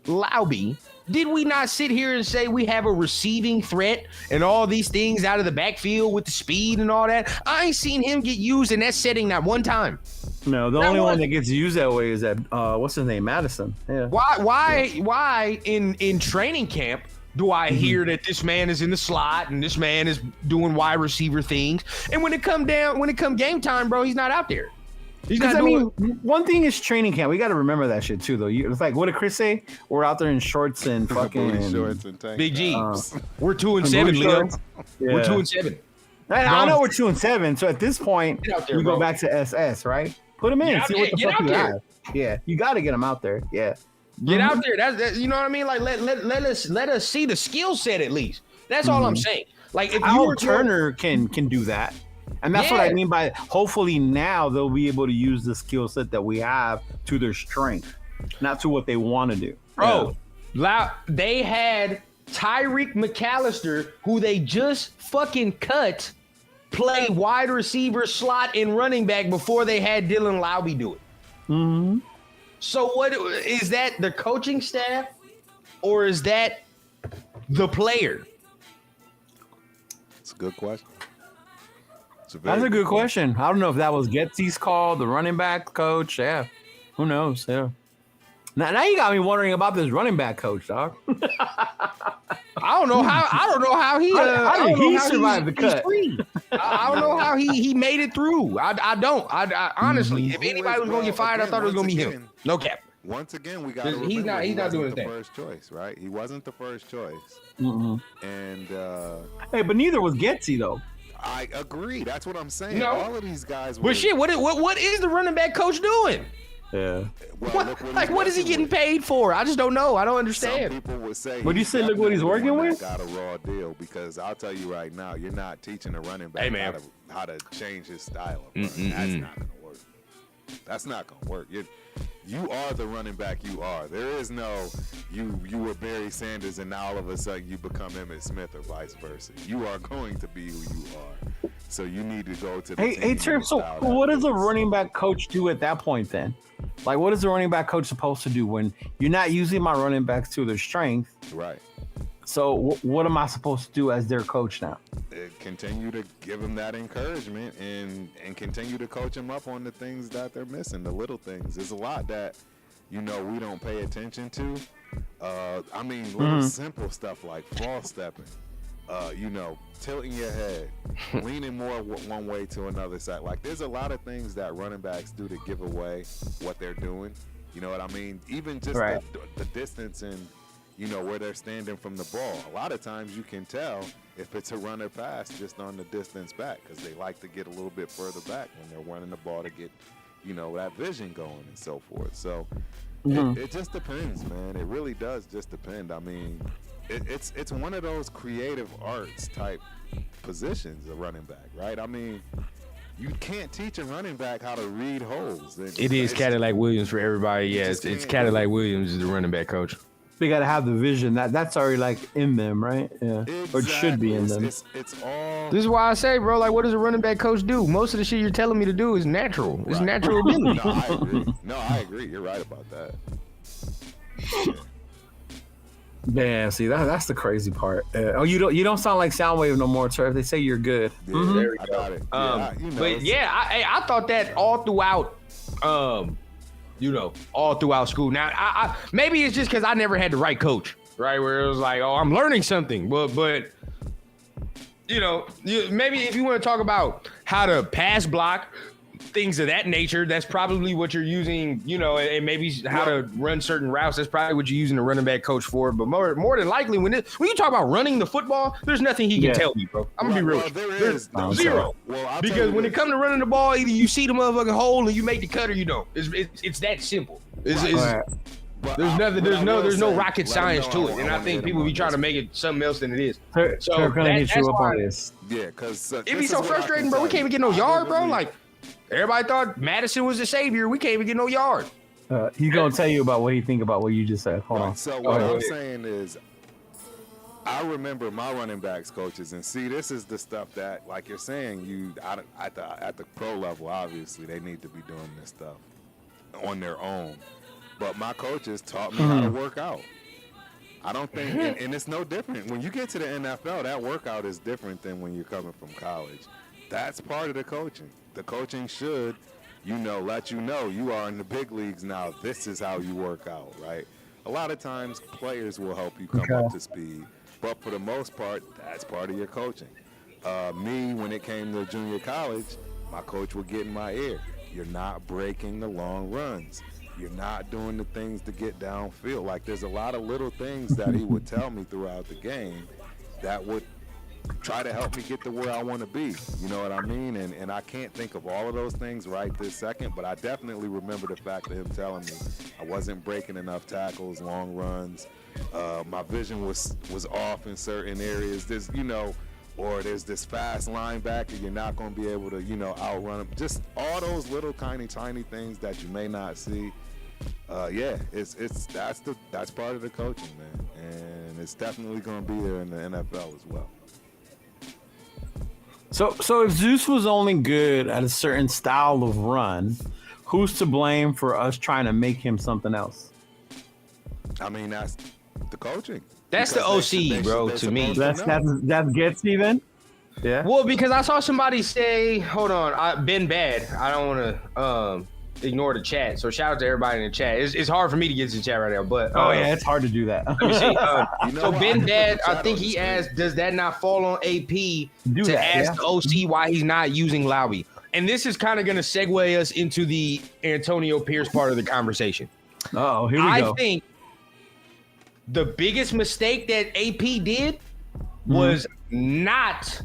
Speaker 3: Lauby, did we not sit here and say we have a receiving threat and all these things out of the backfield with the speed and all that? I ain't seen him get used in that setting not one time.
Speaker 2: No, the
Speaker 3: That
Speaker 2: only
Speaker 3: was-
Speaker 2: one that gets used that way is that what's his name, Madison. Yeah.
Speaker 3: Why in training camp do I hear that this man is in the slot and this man is doing wide receiver things? And when it come game time, bro, he's not out there. He's not
Speaker 2: Because I
Speaker 3: doing.
Speaker 2: mean, one thing is training camp. We got to remember that shit too, though. It's like, what did Chris say? We're out there in shorts and
Speaker 1: Booty
Speaker 2: fucking.
Speaker 1: shorts and tank
Speaker 3: Big G.
Speaker 1: tops.
Speaker 3: We're 2-7,
Speaker 2: booty
Speaker 3: Leo.
Speaker 2: shorts.
Speaker 3: We're
Speaker 2: Yeah.
Speaker 3: 2-7.
Speaker 2: I know we're 2-7. So at this point,
Speaker 3: Get out there,
Speaker 2: we
Speaker 3: bro.
Speaker 2: go back to SS, right? Put him in,
Speaker 3: Get out
Speaker 2: see
Speaker 3: there,
Speaker 2: what the
Speaker 3: get
Speaker 2: fuck
Speaker 3: out
Speaker 2: you
Speaker 3: there.
Speaker 2: have. Yeah, you got to get him out there. Yeah.
Speaker 3: Get out there. That's you know what I mean. Like let us see the skill set at least. That's all I'm saying. Like if you
Speaker 2: Al
Speaker 3: were
Speaker 2: Turner can do that. And that's what I
Speaker 3: Yeah.
Speaker 2: mean by hopefully now they'll be able to use the skill set that we have to their strength, not to what they want to do.
Speaker 3: Bro, they had Tyreek McAllister, who they just fucking cut, play wide receiver, slot, and running back before they had Dylan Lauby do it.
Speaker 2: Mm-hmm.
Speaker 3: So what is that? The coaching staff, or is that the player?
Speaker 1: It's a good question.
Speaker 2: That's a good question. I don't know if that was Getsy's call, the running back coach. Yeah, who knows? Yeah. Now you got me wondering about this running back coach, dog.
Speaker 3: I don't know how he.
Speaker 2: How did he survive the cut?
Speaker 3: I don't know how he made it through. I don't. I honestly, if anybody was gonna get fired, I thought it was gonna be him. No cap.
Speaker 1: Once again, we got to
Speaker 3: He's not doing his
Speaker 1: the
Speaker 3: thing.
Speaker 1: first choice, right? He wasn't the first choice. And
Speaker 2: Hey, but neither was Getsy though.
Speaker 1: I agree. That's what I'm saying.
Speaker 3: No.
Speaker 1: All of these guys.
Speaker 3: But shit, what is the running back coach doing?
Speaker 2: Yeah.
Speaker 1: Well, look
Speaker 3: What is he getting paid for? I just don't know. I don't
Speaker 1: Some
Speaker 3: understand.
Speaker 1: people would say.
Speaker 2: What do you
Speaker 1: he's
Speaker 2: say, look what he's
Speaker 1: definitely the
Speaker 2: working
Speaker 1: one
Speaker 2: with?
Speaker 1: that got a raw deal, because I'll tell you right now, you're not teaching a running back
Speaker 3: Hey, man.
Speaker 1: how to change his style of running. That's not gonna work. That's not gonna work. You are the running back you are. There is no you were Barry Sanders and now all of a sudden you become Emmitt Smith or vice versa. You are going to be who you are. So you need to go to the team
Speaker 2: Hey, Turf. So what does a running back coach do at that point then? Like, what is the running back coach supposed to do when you're not using my running backs to their strength?
Speaker 1: Right.
Speaker 2: So what am I supposed to do as their coach now?
Speaker 1: Continue to give them that encouragement and continue to coach them up on the things that they're missing, the little things. There's a lot that, we don't pay attention to. I mean, little simple stuff like false stepping, tilting your head, leaning more one way to another side. Like, there's a lot of things that running backs do to give away what they're doing. You know what I mean? Even just
Speaker 2: Right.
Speaker 1: the distance and, where they're standing from the ball. A lot of times you can tell if it's a runner pass just on the distance back, because they like to get a little bit further back when they're running the ball to get, that vision going and so forth. So it just depends, man. It really does just depend. I mean, it's one of those creative arts type positions, a running back, right? I mean, you can't teach a running back how to read holes.
Speaker 3: It is Cadillac Williams for everybody. Yeah,
Speaker 1: just
Speaker 3: it's
Speaker 1: can't
Speaker 3: Cadillac
Speaker 1: do it.
Speaker 3: Williams is the running back coach.
Speaker 2: They got to have the vision. That's already like in them, right? Yeah. Or it should be in them.
Speaker 1: It's all.
Speaker 3: This is why I say, bro, like, what does a running back coach do? Most of the shit you're telling me to do is natural. It's
Speaker 1: Right.
Speaker 3: natural ability.
Speaker 1: No, I agree. You're right about that.
Speaker 2: Man, see that's the crazy part. You don't sound like Soundwave no more, Turf. They say you're good.
Speaker 1: Yeah,
Speaker 3: There we
Speaker 1: I
Speaker 3: go.
Speaker 1: got it.
Speaker 3: But yeah, I thought that all throughout, all throughout school. Now, I maybe it's just because I never had the right coach, right? Where it was like, oh, I'm learning something, but maybe if you want to talk about how to pass block, things of that nature, that's probably what you're using, and maybe how to run certain routes. That's probably what you're using a running back coach for. But more than likely, when you talk about running the football, there's nothing he can tell me, bro. I'm gonna be real.
Speaker 1: Well,
Speaker 3: There's zero.
Speaker 1: Well, I'll tell
Speaker 3: Because
Speaker 1: you
Speaker 3: when it
Speaker 1: this.
Speaker 3: comes to running the ball, either you see the motherfucking hole and you make the cut, or you don't. It's that simple.
Speaker 1: But
Speaker 3: There's nothing.
Speaker 1: what I will
Speaker 3: There's no
Speaker 1: say,
Speaker 3: rocket
Speaker 1: let 'em
Speaker 3: science
Speaker 1: know
Speaker 3: to it,
Speaker 1: I
Speaker 3: and I
Speaker 1: wanna
Speaker 3: think
Speaker 1: hit
Speaker 3: people
Speaker 1: 'em
Speaker 3: be
Speaker 1: on
Speaker 3: trying to
Speaker 1: this.
Speaker 3: make it something else than it is.
Speaker 2: Turf
Speaker 3: So
Speaker 2: gonna hit
Speaker 3: that's
Speaker 2: you up
Speaker 3: why
Speaker 2: on this.
Speaker 1: Yeah, because
Speaker 3: it be so frustrating, bro. We can't even get no yard, bro. Like everybody thought Madison was the savior. We can't even get no yard.
Speaker 2: He's gonna tell you about what he think about what you just said. Hold on.
Speaker 1: So what
Speaker 3: ahead.
Speaker 1: I'm saying is, I remember my running backs coaches, and see, this is the stuff that, like you're saying, at the pro level, obviously they need to be doing this stuff on their own. But my coaches taught me how to work out. I don't think, and it's no different. When you get to the NFL, that workout is different than when you're coming from college. That's part of the coaching. The coaching should, let you know you are in the big leagues now. This is how you work out, right? A lot of times players will help you come up to speed, but for the most part, that's part of your coaching. Me, when it came to junior college, my coach would get in my ear. You're not breaking the long runs. You're not doing the things to get downfield. Like, there's a lot of little things that he would tell me throughout the game that would try to help me get to where I want to be. You know what I mean? And I can't think of all of those things right this second, but I definitely remember the fact of him telling me I wasn't breaking enough tackles, long runs. My vision was off in certain areas. Or there's this fast linebacker, you're not going to be able to, outrun him. Just all those little tiny things that you may not see. That's part of the coaching, man, and it's definitely going to be there in the NFL as well.
Speaker 2: So if Zeus was only good at a certain style of run, who's to blame for us trying to make him something else?
Speaker 1: I mean, that's the coaching.
Speaker 3: That's the
Speaker 1: Because
Speaker 3: OC, bro, to me.
Speaker 1: supposed
Speaker 2: That's Getsy then? Yeah.
Speaker 3: Well, because I saw somebody say, hold on, Ben Bad. I don't want to ignore the chat. So shout out to everybody in the chat. It's hard for me to get to the chat right now, but
Speaker 2: Oh yeah, it's hard to do that.
Speaker 3: let me see. So
Speaker 1: what?
Speaker 3: Ben Bad, I
Speaker 1: Chat
Speaker 3: think
Speaker 1: on
Speaker 3: he
Speaker 1: the
Speaker 3: asked, does that not fall on AP
Speaker 2: Do
Speaker 3: to
Speaker 2: that,
Speaker 3: ask
Speaker 2: yeah.
Speaker 3: the OC why he's not using Lowry? And this is kind of going to segue us into the Antonio Pierce part of the conversation.
Speaker 2: Oh, here we
Speaker 3: I
Speaker 2: go.
Speaker 3: think the biggest mistake that AP did was not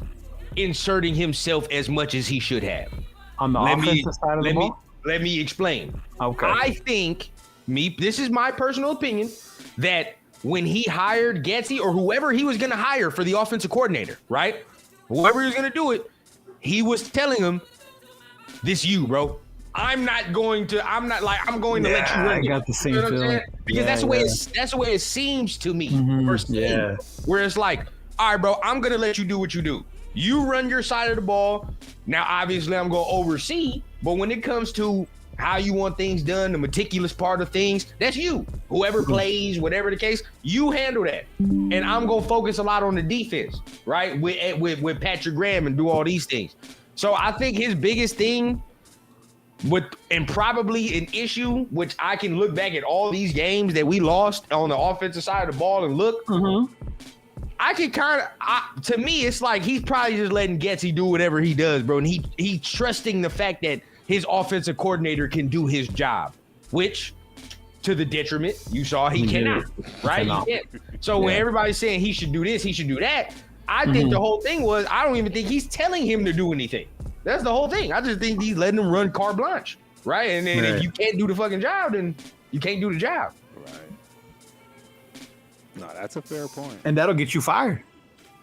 Speaker 3: inserting himself as much as he should have.
Speaker 2: On the offensive side of the ball.
Speaker 3: Let me explain.
Speaker 2: Okay.
Speaker 3: I think this is my personal opinion, that when he hired Getsy or whoever he was going to hire for the offensive coordinator, right? Whoever he was going to do it, he was telling him, "This you, bro. I'm going to let you run
Speaker 2: I
Speaker 3: it."
Speaker 2: got the same
Speaker 3: You know what I'm
Speaker 2: feeling.
Speaker 3: saying? Because
Speaker 2: Yeah,
Speaker 3: that's the way it seems to me.
Speaker 2: Mhm,
Speaker 3: First thing,
Speaker 2: yeah.
Speaker 3: where it's like, all right, bro, I'm gonna let you do what you do. You run your side of the ball. Now, obviously, I'm gonna oversee, but when it comes to how you want things done, the meticulous part of things, that's you. Whoever plays, whatever the case, you handle that. And I'm gonna focus a lot on the defense, right? With Patrick Graham and do all these things. So I think his biggest thing and probably an issue, which I can look back at all these games that we lost on the offensive side of the ball and look, I can to me, it's like he's probably just letting Getsy do whatever he does, bro. And he trusting the fact that his offensive coordinator can do his job, which to the detriment, you saw he cannot, right? He can't. So when everybody's saying he should do this, he should do that, I think the whole thing was, I don't even think he's telling him to do anything. That's the whole thing. I just think he's letting him run carte blanche, right? And then if you can't do the fucking job, then you can't do the job.
Speaker 1: Right. No, that's a fair point.
Speaker 2: And that'll get you fired.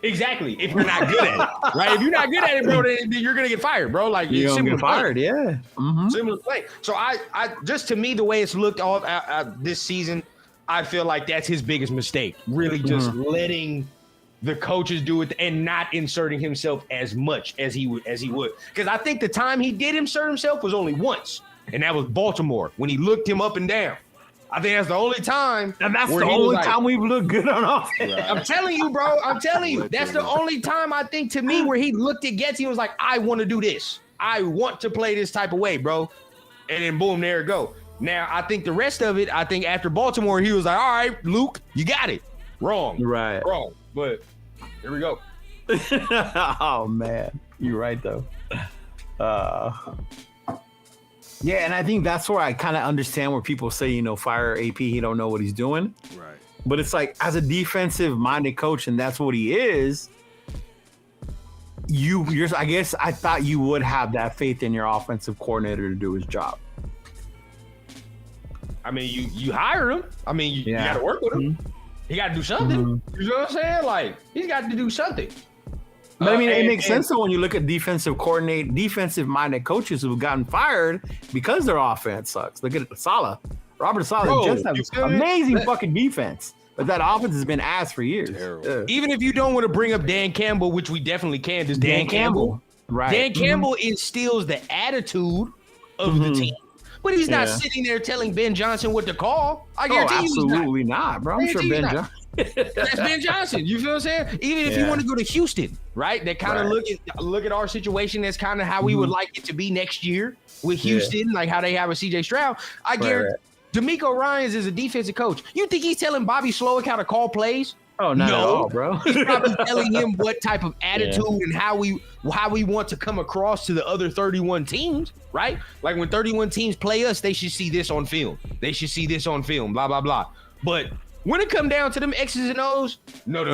Speaker 3: Exactly. If you're not good at it, right? If you're not good at it, bro, then you're gonna get fired, bro. Like
Speaker 2: You're
Speaker 3: it's
Speaker 2: gonna
Speaker 3: simple
Speaker 2: get fired, yeah.
Speaker 3: Similar play. So I just, to me, the way it's looked all this season, I feel like that's his biggest mistake. Really, just letting the coaches do it and not inserting himself as much as he would. Because I think the time he did insert himself was only once, and that was Baltimore when he looked him up and down. I think that's the only time.
Speaker 2: And that's
Speaker 3: where
Speaker 2: the
Speaker 3: he was
Speaker 2: only
Speaker 3: like,
Speaker 2: time we've looked good on offense.
Speaker 1: Right.
Speaker 3: I'm telling you, bro. I'm telling you. That's the only time I think, to me, where he looked at Getsy and was like, I want to do this. I want to play this type of way, bro. And then boom, there it go. Now, I think the rest of it, I think after Baltimore, he was like, all right, Luke, you got it. Wrong.
Speaker 2: Right.
Speaker 3: Wrong. But here we go.
Speaker 2: Oh man, you're right though. Yeah, and I think that's where I kind of understand where people say, fire AP, he don't know what he's doing.
Speaker 1: Right.
Speaker 2: But it's like, as a defensive-minded coach, and that's what he is. I guess I thought you would have that faith in your offensive coordinator to do his job.
Speaker 3: I mean, you hire him. I mean, you got to work with him. He got to do something. You know what I'm saying? Like, he's got to do something.
Speaker 2: But I mean, it makes sense though when you look at defensive-minded coaches who've gotten fired because their offense sucks. Look at Saleh. Robert Saleh just has amazing fucking defense, but that offense has been ass for years.
Speaker 1: Terrible.
Speaker 3: Even if you don't want to bring up Dan Campbell, which we definitely can, does Dan Campbell.
Speaker 2: Right.
Speaker 3: Dan Campbell instills the attitude of the team, but he's not sitting there telling Ben Johnson what to call. I guarantee you
Speaker 2: absolutely not, bro. I'm sure Ben Johnson.
Speaker 3: That's Ben Johnson. You feel what I'm saying? Even if you want to go to Houston, right? That kind of look at our situation. That's kind of how we would like it to be next year with Houston, like how they have a CJ Stroud. I guarantee D'Amico Ryans is a defensive coach. You think he's telling Bobby Slowick how to call plays?
Speaker 2: Oh, not at all, bro.
Speaker 3: He's probably telling him what type of attitude and how we want to come across to the other 31 teams, right? Like when 31 teams play us, they should see this on film. They should see this on film, blah, blah, blah. But when it come down to them X's and O's, no.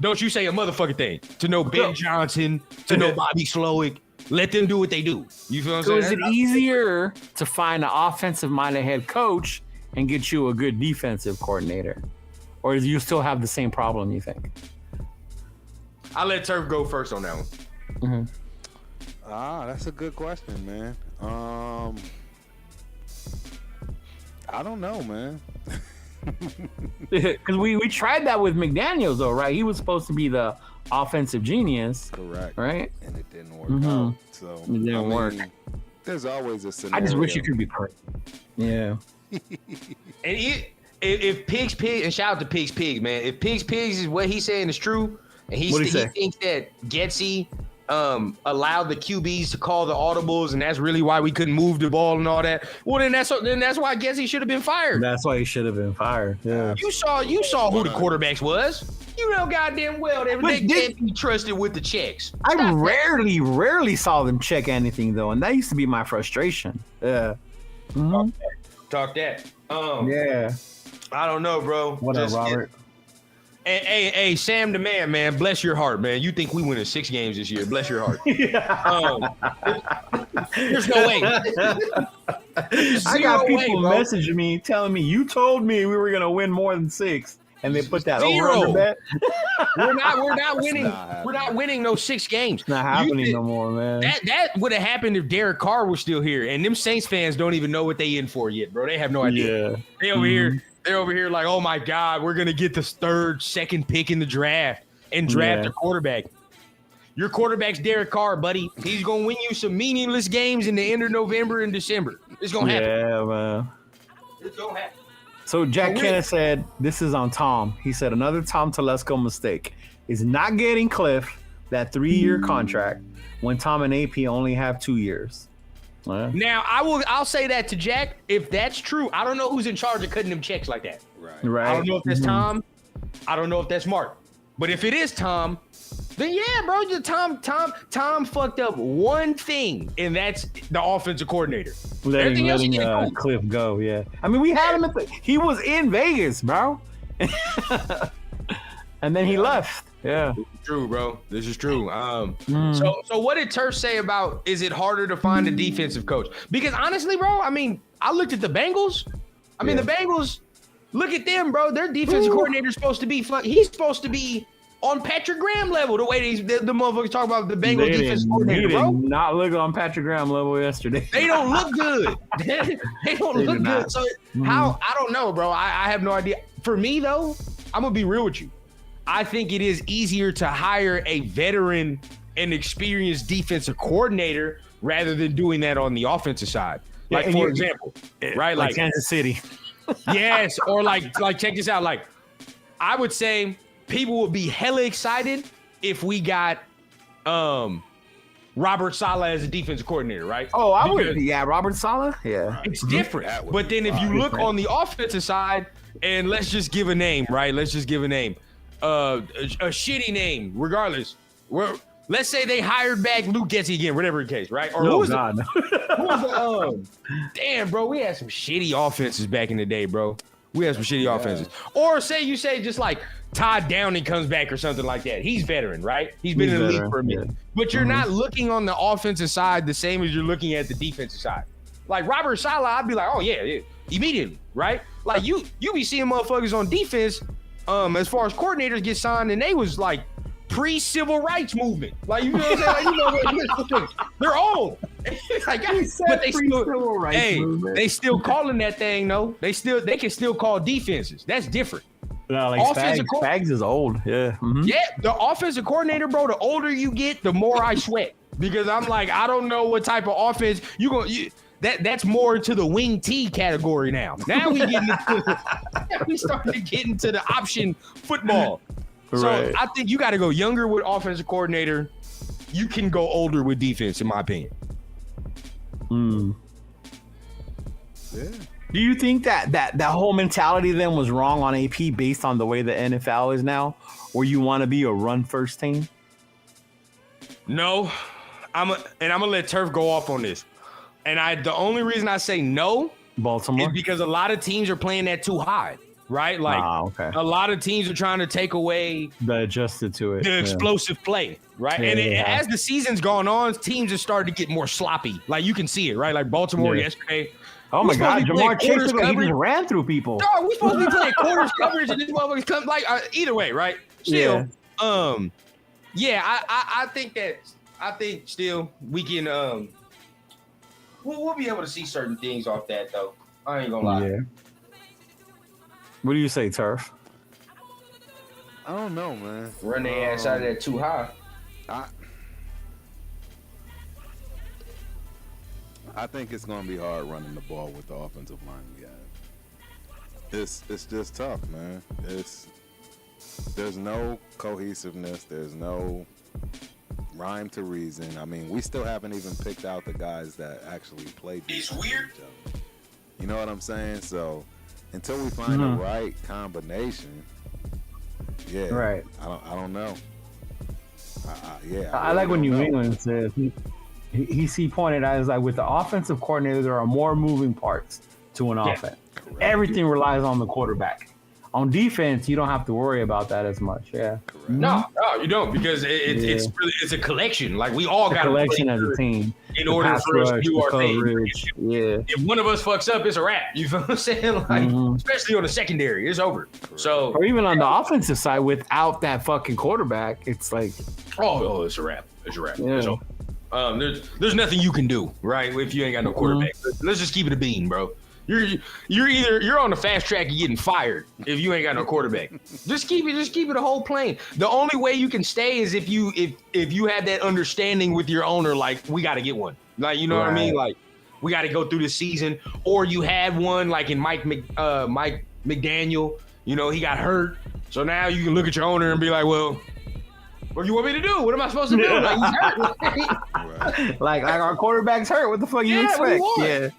Speaker 3: Don't you say a motherfucking thing to no Ben Johnson, to no Bobby Slowick. Let them do what they do. You feel what I'm saying?
Speaker 2: So is it easier to find an offensive-minded head coach and get you a good defensive coordinator? Or do you still have the same problem, you think?
Speaker 3: I'll let Turf go first on that one.
Speaker 1: That's a good question, man. I don't know, man.
Speaker 2: Because we tried that with McDaniels, though, right? He was supposed to be the offensive genius.
Speaker 1: Correct.
Speaker 2: Right?
Speaker 1: And it didn't work out. So
Speaker 2: It didn't work.
Speaker 1: There's always a scenario.
Speaker 2: I just wish you could be perfect. Yeah.
Speaker 3: And if Pigs, and shout out to Pigs, man. If Pigs is what he's saying is true, and he
Speaker 2: What'd he say?
Speaker 3: thinks that Getsy allowed the QBs to call the audibles, and that's really why we couldn't move the ball and all that. Well, then that's why Getsy should have been fired.
Speaker 2: That's why he should have been fired. Yeah.
Speaker 3: You saw who the quarterbacks was. You know goddamn well they can't be trusted with the checks.
Speaker 2: I rarely saw them check anything though, and that used to be my frustration. Yeah. Mm-hmm.
Speaker 3: Talk that.
Speaker 2: Yeah.
Speaker 3: I don't know, bro.
Speaker 2: What up, Robert?
Speaker 3: Hey, Sam the man, bless your heart, man. You think we winning 6 games this year? Bless your heart. There's no way.
Speaker 2: I got people messaging me telling me you told me we were gonna win more than 6, and they put that over bet.
Speaker 3: We're not winning. We're not winning those 6 games.
Speaker 2: It's not happening no more, man.
Speaker 3: That would have happened if Derek Carr was still here, and them Saints fans don't even know what they in for yet, bro. They have no idea. Yeah. They're over here like, oh my God, we're gonna get the 3rd, 2nd pick in the draft and draft a quarterback. Your quarterback's Derek Carr, buddy. He's gonna win you some meaningless games in the end of November and December. It's gonna happen.
Speaker 2: Yeah, man.
Speaker 3: It's gonna happen.
Speaker 2: So Jack Kenneth said, this is on Tom. He said another Tom Telesco mistake is not getting Cliff that 3-year contract when Tom and AP only have 2 years.
Speaker 3: Now I'll say that to Jack. If that's true, I don't know who's in charge of cutting them checks like that.
Speaker 2: Right.
Speaker 3: I don't know if that's Tom. I don't know if that's Mark. But if it is Tom, then yeah, bro. Tom fucked up one thing, and that's the offensive coordinator.
Speaker 2: Letting Cliff go. Yeah. I mean, we had him he was in Vegas, bro. And then he left. Yeah.
Speaker 3: This is true, bro. This is true. So what did Turf say about, is it harder to find a defensive coach? Because honestly, bro, I mean, I looked at the Bengals. The Bengals, look at them, bro. Their defensive coordinator's supposed to be he's supposed to be on Patrick Graham level, the way the motherfuckers talk about the Bengals defensive coordinator, bro.
Speaker 2: Not look on Patrick Graham level yesterday.
Speaker 3: They don't look good. they don't look good. So how, I don't know, bro. I have no idea. For me, though, I'm going to be real with you. I think it is easier to hire a veteran and experienced defensive coordinator rather than doing that on the offensive side. Like, for example, right?
Speaker 2: Like Kansas City.
Speaker 3: Yes. Or like, check this out. Like, I would say people would be hella excited if we got Robert Saleh as a defensive coordinator, right?
Speaker 2: Oh, I would. Yeah, Robert Saleh. Yeah.
Speaker 3: It's different. But then if you look on the offensive side, and let's just give a name, right? Let's just give a name. A shitty name, regardless. Let's say they hired back Luke Getsy again, whatever the case, right? Or damn, bro, we had some shitty offenses back in the day, bro. We had some shitty offenses. Or say just like Todd Downing comes back or something like that. He's veteran, right? He's been in the league for a minute. But you're not looking on the offensive side the same as you're looking at the defensive side. Like Robert Saleh, I'd be like, oh yeah, immediately, right? Like you be seeing motherfuckers on defense. As far as coordinators get signed, and they was like pre-civil rights movement. Like, you know what I'm saying? Like, they're old. Like, but they still calling that thing though. They can still call defenses. That's different.
Speaker 2: No, like Spags is old. Yeah. Mm-hmm.
Speaker 3: Yeah, the offensive coordinator, bro, the older you get, the more I sweat. Because I'm like, I don't know what type of offense that's more to the wing T category now. Now we starting to get into the option football. So I think you got to go younger with offensive coordinator. You can go older with defense, in my opinion.
Speaker 2: Yeah. Do you think that whole mentality then was wrong on AP based on the way the NFL is now, where you want to be a run first team?
Speaker 3: No, I'm gonna let Turf go off on this. And the only reason I say no,
Speaker 2: Baltimore,
Speaker 3: is because a lot of teams are playing that too high, right? Like a lot of teams are trying to take away
Speaker 2: the adjusted to it,
Speaker 3: the explosive play, right? Yeah, as the season's gone on, teams are starting to get more sloppy. Like you can see it, right? Like Baltimore yesterday.
Speaker 2: Oh my God, Jamar Chase, he just ran through people.
Speaker 3: Dog, we supposed to be playing quarters coverage, and this motherfuckers come like either way, right? Still, I think still we can we'll be able to see certain things off that though. I ain't gonna lie.
Speaker 2: Yeah. What do you say, Turf?
Speaker 1: I don't know, man.
Speaker 3: Run their ass out of that too high.
Speaker 1: I think it's gonna be hard running the ball with the offensive line we have. It's just tough, man. there's no cohesiveness. There's no rhyme to reason. I mean, we still haven't even picked out the guys that actually play defense.
Speaker 3: It's weird.
Speaker 1: with each other. You know what I'm saying? So until we find the right combination, yeah,
Speaker 2: Right.
Speaker 1: I don't know.
Speaker 2: I like when New England says he pointed out is like with the offensive coordinator there are more moving parts to an offense.
Speaker 1: Correct.
Speaker 2: Everything relies on the quarterback. On defense, you don't have to worry about that as much. Yeah,
Speaker 1: Correct.
Speaker 3: No, you don't, because it's a collection. Like we all got
Speaker 2: a collection as a team
Speaker 3: in
Speaker 2: The
Speaker 3: order
Speaker 2: pass
Speaker 3: for us to
Speaker 2: rush,
Speaker 3: do
Speaker 2: the
Speaker 3: our thing.
Speaker 2: coverage. Yeah,
Speaker 3: If one of us fucks up, it's a wrap. You feel what I'm saying? Like, especially on the secondary, it's over. So,
Speaker 2: or even on the offensive side, without that fucking quarterback, it's like
Speaker 3: it's a wrap. It's a wrap.
Speaker 2: Yeah.
Speaker 3: It's over. There's nothing you can do, right? If you ain't got no quarterback, let's just keep it a bean, bro. You're on the fast track of getting fired if you ain't got no quarterback. Just keep it a whole plane. The only way you can stay is if you have that understanding with your owner, like we got to get one, like you know what I mean, like we got to go through the season, or you had one like in Mike McDaniel, you know, he got hurt, so now you can look at your owner and be like, well, what do you want me to do? What am I supposed to do? Like he's hurt.
Speaker 1: Right.
Speaker 2: like our quarterback's hurt. What the fuck you expect? Yeah.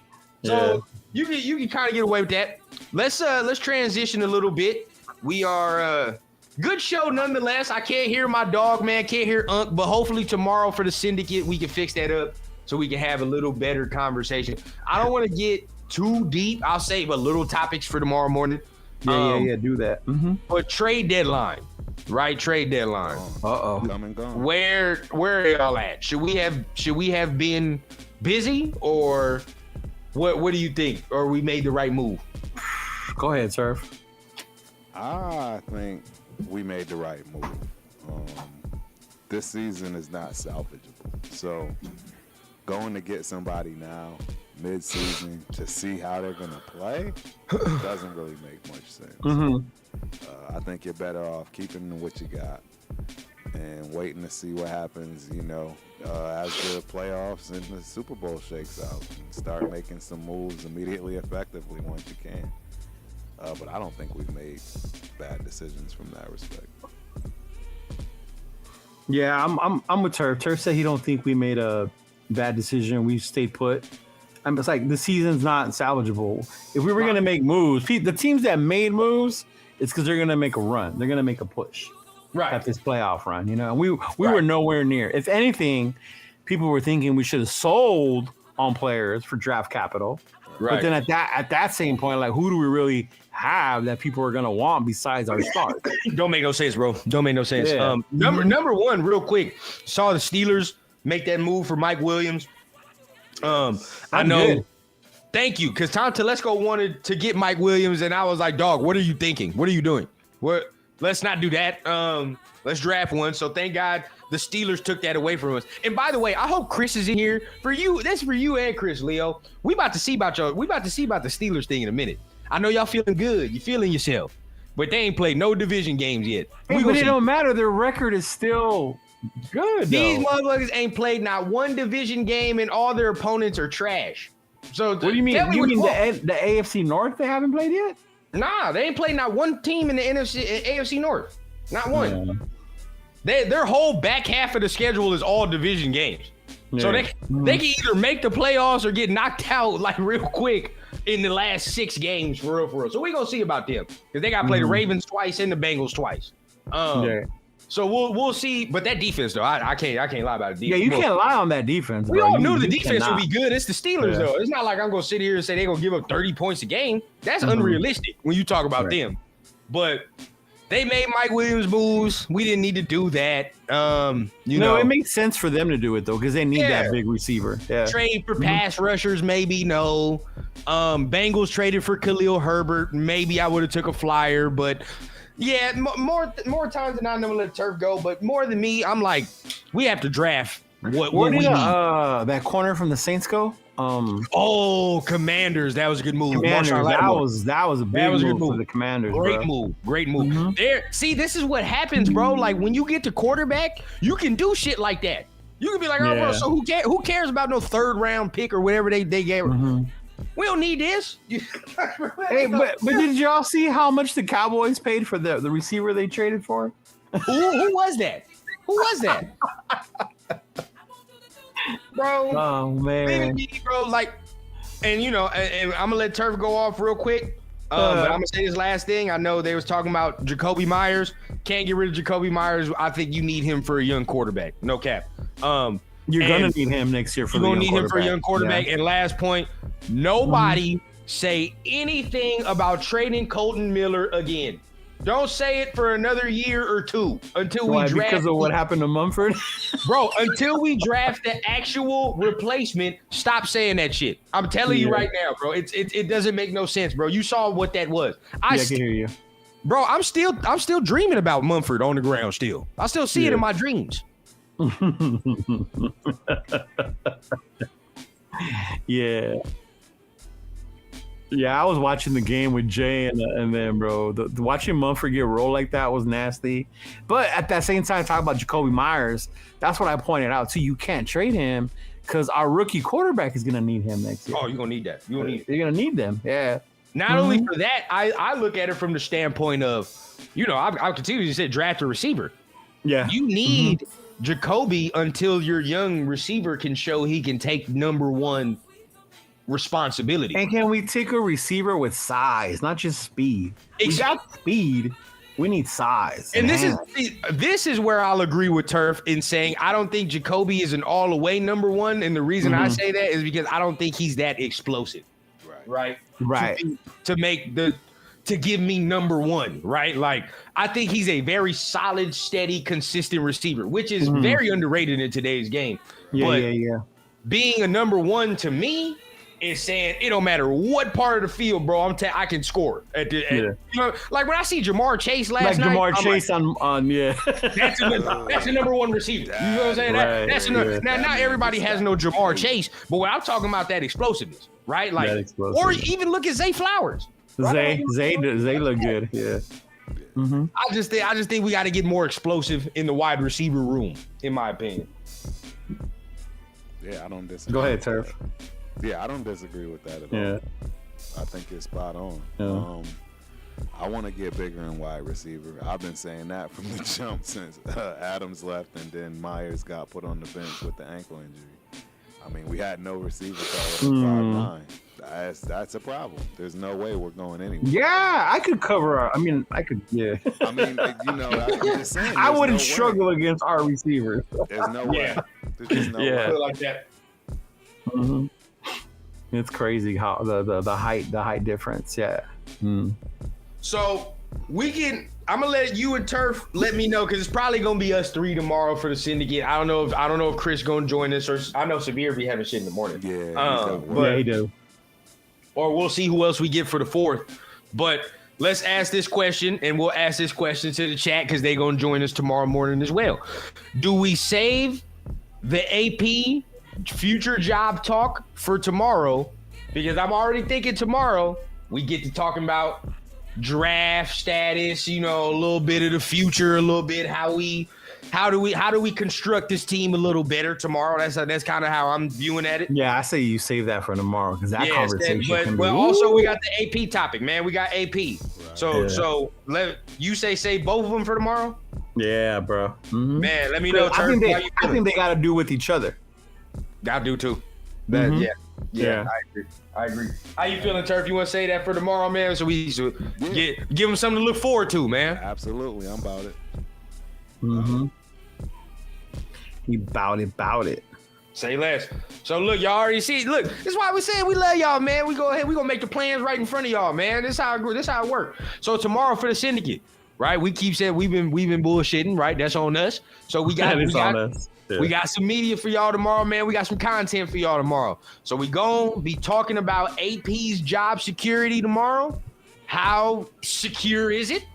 Speaker 3: So you can kind of get away with that. Let's transition a little bit. We are good show nonetheless. I can't hear my dog, man. Can't hear Unc, but hopefully tomorrow for the syndicate we can fix that up so we can have a little better conversation. I don't want to get too deep. I'll save a little topics for tomorrow morning.
Speaker 2: Yeah. Do that.
Speaker 3: But trade deadline, right? Trade deadline.
Speaker 1: Come and gone.
Speaker 3: Where are y'all at? Should we have been busy, or what do you think? Or we made the right move?
Speaker 2: Go ahead, Surf.
Speaker 1: I think we made the right move. This season is not salvageable. So going to get somebody now, mid-season, to see how they're going to play doesn't really make much sense. I think you're better off keeping what you got and waiting to see what happens, you know, as the playoffs and the Super Bowl shakes out, and start making some moves immediately, effectively once you can. But I don't think we've made bad decisions from that respect.
Speaker 2: Yeah, I'm with Turf. Turf said he don't think we made a bad decision. We stayed put. It's like the season's not salvageable. If we were going to make moves, the teams that made moves, it's because they're going to make a run. They're going to make a push.
Speaker 3: Right.
Speaker 2: At this playoff run, you know, and we were nowhere near. If anything, people were thinking we should have sold on players for draft capital. Right. But then at that same point, like, who do we really have that people are gonna want besides our stars?
Speaker 3: Don't make no sense, bro. Don't make no sense.
Speaker 2: Yeah.
Speaker 3: Number one, real quick, saw the Steelers make that move for Mike Williams. I know.
Speaker 2: Good.
Speaker 3: Thank you, because Tom Telesco wanted to get Mike Williams, and I was like, dog, what are you thinking? What are you doing? What? Let's not do that. Let's draft one. So thank God the Steelers took that away from us. And by the way, I hope Chris is in here for you. That's for you and Chris, Leo. We about to see about the Steelers thing in a minute. I know y'all feeling good. You feeling yourself, but they ain't played no division games yet.
Speaker 2: But it don't matter. Their record is still good.
Speaker 3: These motherfuckers ain't played not one division game, and all their opponents are trash. So
Speaker 2: what do you mean? You mean the AFC North they haven't played yet?
Speaker 3: Nah, they ain't played not one team in the AFC North. Not one. Yeah. Their whole back half of the schedule is all division games. Yeah. So they can either make the playoffs or get knocked out like real quick in the last 6 games for real. So we're gonna see about them. Because they gotta play the Ravens twice and the Bengals twice. So we'll see. But that defense though, I can't lie about it.
Speaker 2: Yeah, you can't lie on that defense.
Speaker 3: We all knew the defense would be good. It's the Steelers though. It's not like I'm gonna sit here and say they're gonna give up 30 points a game. That's unrealistic when you talk about them. But they made Mike Williams moves. We didn't need to do that. You know,
Speaker 2: it makes sense for them to do it though, because they need that big receiver. Yeah.
Speaker 3: Trade for pass rushers, maybe no. Bengals traded for Khalil Herbert. Maybe I would have took a flyer, but yeah, more times than not, I'm gonna let Turf go. But more than me, I'm like, we have to draft what we need.
Speaker 2: That corner from the Saints go?
Speaker 3: Commanders. That was a good move.
Speaker 2: Commanders, that was a big move for the Commanders.
Speaker 3: Great move. There. See, this is what happens, bro. Like when you get to quarterback, you can do shit like that. You can be like, bro, so who cares about no 3rd round pick or whatever they gave? We don't need this.
Speaker 2: Hey, but did y'all see how much the Cowboys paid for the receiver they traded for?
Speaker 3: Who was that? Who was that? Bro.
Speaker 2: Oh man.
Speaker 3: Bro, like, and I'm gonna let Turf go off real quick. But I'm gonna say this last thing. I know they was talking about Jacoby Myers. Can't get rid of Jacoby Myers. I think you need him for a young quarterback. No cap.
Speaker 2: You're gonna need him next year for the young quarterback. You're gonna need him for a
Speaker 3: young quarterback. Yeah. And last point, nobody say anything about trading Colton Miller again. Don't say it for another year or two until we draft.
Speaker 2: Because of what happened to Mumford?
Speaker 3: Bro, until we draft the actual replacement, stop saying that shit. I'm telling you right now, bro. It doesn't make no sense, bro. You saw what that was. I
Speaker 2: can hear you.
Speaker 3: Bro, I'm still dreaming about Mumford on the ground still. I still see it in my dreams.
Speaker 2: Yeah. Yeah, I was watching the game with Jay and then, bro, watching Mumford get rolled like that was nasty. But at that same time, talking about Jacoby Myers, that's what I pointed out too. You can't trade him because our rookie quarterback is going to need him next year.
Speaker 3: Oh, you're going to need that. You're going
Speaker 2: to need them. Yeah.
Speaker 3: Not only for that, I look at it from the standpoint of, I continue to say draft a receiver.
Speaker 2: Yeah.
Speaker 3: You need Jacoby until your young receiver can show he can take number one responsibility.
Speaker 2: And can we take a receiver with size, not just speed? We got speed. We need size.
Speaker 3: And this is where I'll agree with Turf in saying I don't think Jacoby is an all-the-way number one. And the reason I say that is because I don't think he's that explosive. Right. To give me number one, right? Like, I think he's a very solid, steady, consistent receiver, which is very underrated in today's game.
Speaker 2: Yeah.
Speaker 3: Being a number one to me is saying it don't matter what part of the field, bro. I can score like when I see Jamar Chase last night.
Speaker 2: Jamar Chase
Speaker 3: that's a number one receiver. You know what I'm saying?
Speaker 2: Right,
Speaker 3: now, not everybody has no Jamar Chase, but when I'm talking about that explosiveness, right? Like, or even look at Zay Flowers.
Speaker 2: Right? Zay look good. Yeah. Mm-hmm.
Speaker 3: I just think we got to get more explosive in the wide receiver room, in my opinion.
Speaker 1: Yeah, I don't disagree.
Speaker 2: Go ahead, Turf.
Speaker 1: Yeah, I don't disagree with that at all. I think it's spot on.
Speaker 2: Yeah.
Speaker 1: I want to get bigger in wide receiver. I've been saying that from the jump since Adams left and then Myers got put on the bench with the ankle injury. I mean, we had no receiver taller than 5'9". That's a problem. There's no way we're going anywhere.
Speaker 2: Yeah, I could cover. I mean, yeah.
Speaker 1: I mean, I'm just saying.
Speaker 2: I wouldn't struggle against our receivers.
Speaker 1: There's no way. There's just no way.
Speaker 3: Like that.
Speaker 2: Mm-hmm. It's crazy how the height difference. Yeah.
Speaker 3: So I'm gonna let you and Turf let me know because it's probably gonna be us three tomorrow for the syndicate. I don't know if Chris gonna join us or I know Sabir be having shit in the morning.
Speaker 2: Yeah, he do.
Speaker 3: Or we'll see who else we get for the fourth. But let's ask this question, and we'll ask this question to the chat because they're gonna join us tomorrow morning as well. Do we save the AP future job talk for tomorrow? Because I'm already thinking tomorrow we get to talking about draft status, a little bit of the future, a little bit how do we construct this team a little better tomorrow. That's kind of how I'm viewing at it.
Speaker 2: Yeah, I say you save that for tomorrow because that conversation.
Speaker 3: But also we got the AP topic, man. We got AP. Right. So let you save both of them for tomorrow.
Speaker 2: Yeah, bro. Mm-hmm.
Speaker 3: Man, let me know.
Speaker 2: I think they got to do with each other.
Speaker 3: I do too.
Speaker 2: Yeah.
Speaker 3: I agree. How you feeling, Turf? You want to say that for tomorrow, man? So we give them something to look forward to, man.
Speaker 1: Absolutely, I'm about it.
Speaker 2: Mm-hmm. He about it.
Speaker 3: Say less. So look, y'all already see. Look, this is why we said we love y'all, man. We go ahead. We gonna make the plans right in front of y'all, man. This how it works. So tomorrow for the syndicate, right? We keep saying we've been bullshitting, right? That's on us. So we got
Speaker 2: on us. Yeah.
Speaker 3: We got some media for y'all tomorrow, man. We got some content for y'all tomorrow. So we gonna be talking about AP's job security tomorrow. How secure is it?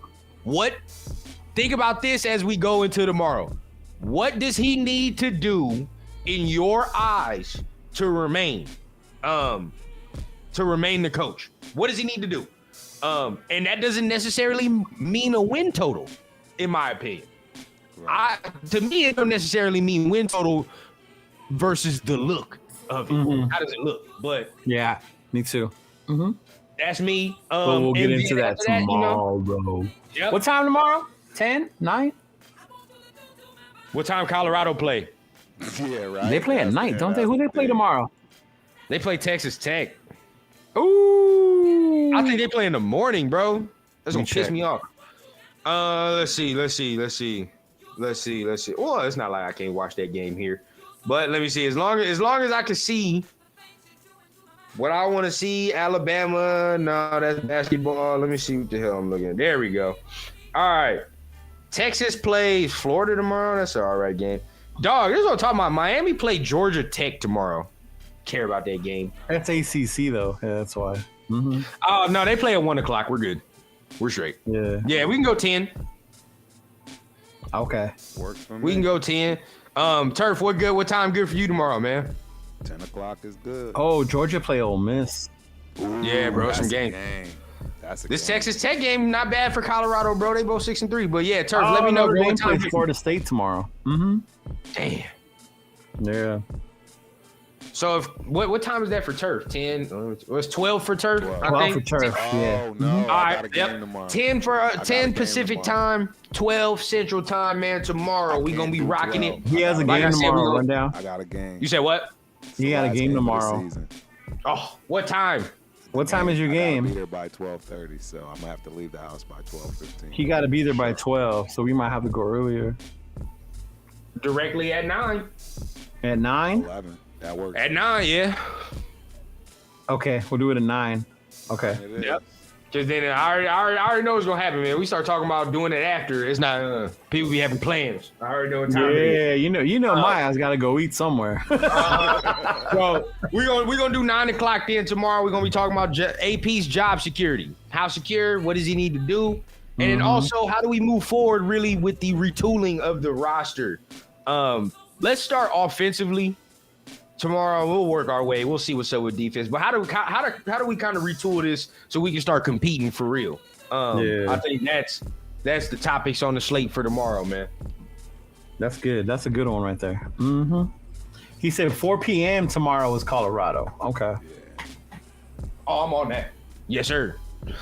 Speaker 3: Think about this as we go into tomorrow. What does he need to do in your eyes to remain the coach? What does he need to do? And that doesn't necessarily mean a win total, in my opinion. To me, it don't necessarily mean win total versus the look of it. How does it look? But
Speaker 2: yeah, Me too.
Speaker 3: That's me.
Speaker 2: But we'll get
Speaker 3: and
Speaker 2: into
Speaker 3: then
Speaker 2: that
Speaker 3: after that,
Speaker 2: tomorrow.
Speaker 3: Yep.
Speaker 2: What time tomorrow? 10? 9?
Speaker 3: What time Colorado play?
Speaker 1: Yeah, right.
Speaker 2: They play at night, don't they? Who they play tomorrow?
Speaker 3: They play Texas Tech.
Speaker 2: Ooh.
Speaker 3: I think they play in the morning, bro. That's gonna piss
Speaker 2: check.
Speaker 3: me off. Let's see. Well, it's not like I can't watch that game here, but let me see. As long as I can see what I want to see, Alabama. No, that's basketball. Let me see what the hell I'm looking at. There we go. All right. Texas plays Florida tomorrow. That's an all right game. Dog, this is what I'm talking about. Miami play Georgia Tech tomorrow. Care about that game.
Speaker 2: That's ACC, though. Yeah, that's why.
Speaker 3: Oh, no, they play at 1 o'clock. We're good. We're straight.
Speaker 2: Yeah.
Speaker 3: Yeah, we can go 10.
Speaker 2: Okay.
Speaker 1: Works for me.
Speaker 3: We can go 10. Turf, what time good for you tomorrow, man?
Speaker 1: 10 o'clock is good.
Speaker 2: Oh, Georgia play Ole Miss.
Speaker 1: Ooh,
Speaker 3: Yeah, bro,
Speaker 1: that's
Speaker 3: some
Speaker 1: a
Speaker 3: game.
Speaker 1: That's a
Speaker 3: This
Speaker 1: game.
Speaker 3: Texas Tech game, not bad for Colorado, bro. They both 6-3. But yeah, Turf, let me know
Speaker 2: Notre
Speaker 3: bro,
Speaker 2: Dame
Speaker 3: what time.
Speaker 2: plays Florida State tomorrow.
Speaker 3: Damn.
Speaker 2: Yeah.
Speaker 3: So what time is that for Turf? 10? It's 12 for Turf,
Speaker 1: 12.
Speaker 3: I
Speaker 2: 12
Speaker 3: think.
Speaker 2: for turf. Yeah.
Speaker 1: Oh, no.
Speaker 3: All
Speaker 1: I got a
Speaker 3: right,
Speaker 1: game
Speaker 3: yep.
Speaker 1: tomorrow.
Speaker 3: 10 for
Speaker 1: got a
Speaker 3: 10
Speaker 1: game
Speaker 3: Pacific
Speaker 1: tomorrow.
Speaker 3: time, 12 Central time, man. Tomorrow we
Speaker 1: can't
Speaker 3: gonna be
Speaker 1: do
Speaker 3: rocking
Speaker 1: 12.
Speaker 3: it.
Speaker 2: He has a
Speaker 3: Like I
Speaker 2: game
Speaker 3: said,
Speaker 2: tomorrow.
Speaker 3: we
Speaker 2: Run down.
Speaker 1: I got a game.
Speaker 3: You said what?
Speaker 1: It's
Speaker 2: You
Speaker 1: the
Speaker 2: got a
Speaker 1: last
Speaker 2: game
Speaker 1: of the
Speaker 2: tomorrow.
Speaker 1: season.
Speaker 3: Oh, what time?
Speaker 2: What time is your
Speaker 1: I gotta be
Speaker 2: game?
Speaker 1: there by 12:30, so I'm gonna have to leave the house by 12:15.
Speaker 2: He got to be there by 12, so we might have to go earlier.
Speaker 3: Directly at 9.
Speaker 2: At 9?
Speaker 1: 11. That works.
Speaker 3: At 9, yeah.
Speaker 2: Okay, we'll do it at 9. Okay.
Speaker 1: It is.
Speaker 3: Yep. Because then I already know what's gonna happen, man. We start talking about doing it after. It's not people be having plans. I already know what time it is.
Speaker 2: Yeah, you know, my ass got to go eat somewhere.
Speaker 3: So we're gonna do 9 o'clock then tomorrow. We're gonna be talking about AP's job security. How secure? What does he need to do? And then also, how do we move forward really with the retooling of the roster? Let's start offensively. Tomorrow we'll work our way. We'll see what's up with defense. But how do we kind of retool this so we can start competing for real? I think that's the topics on the slate for tomorrow, man.
Speaker 2: That's good. That's a good one right there. He said 4 p.m. tomorrow is Colorado. Okay.
Speaker 3: Oh, I'm on that. Yes, sir.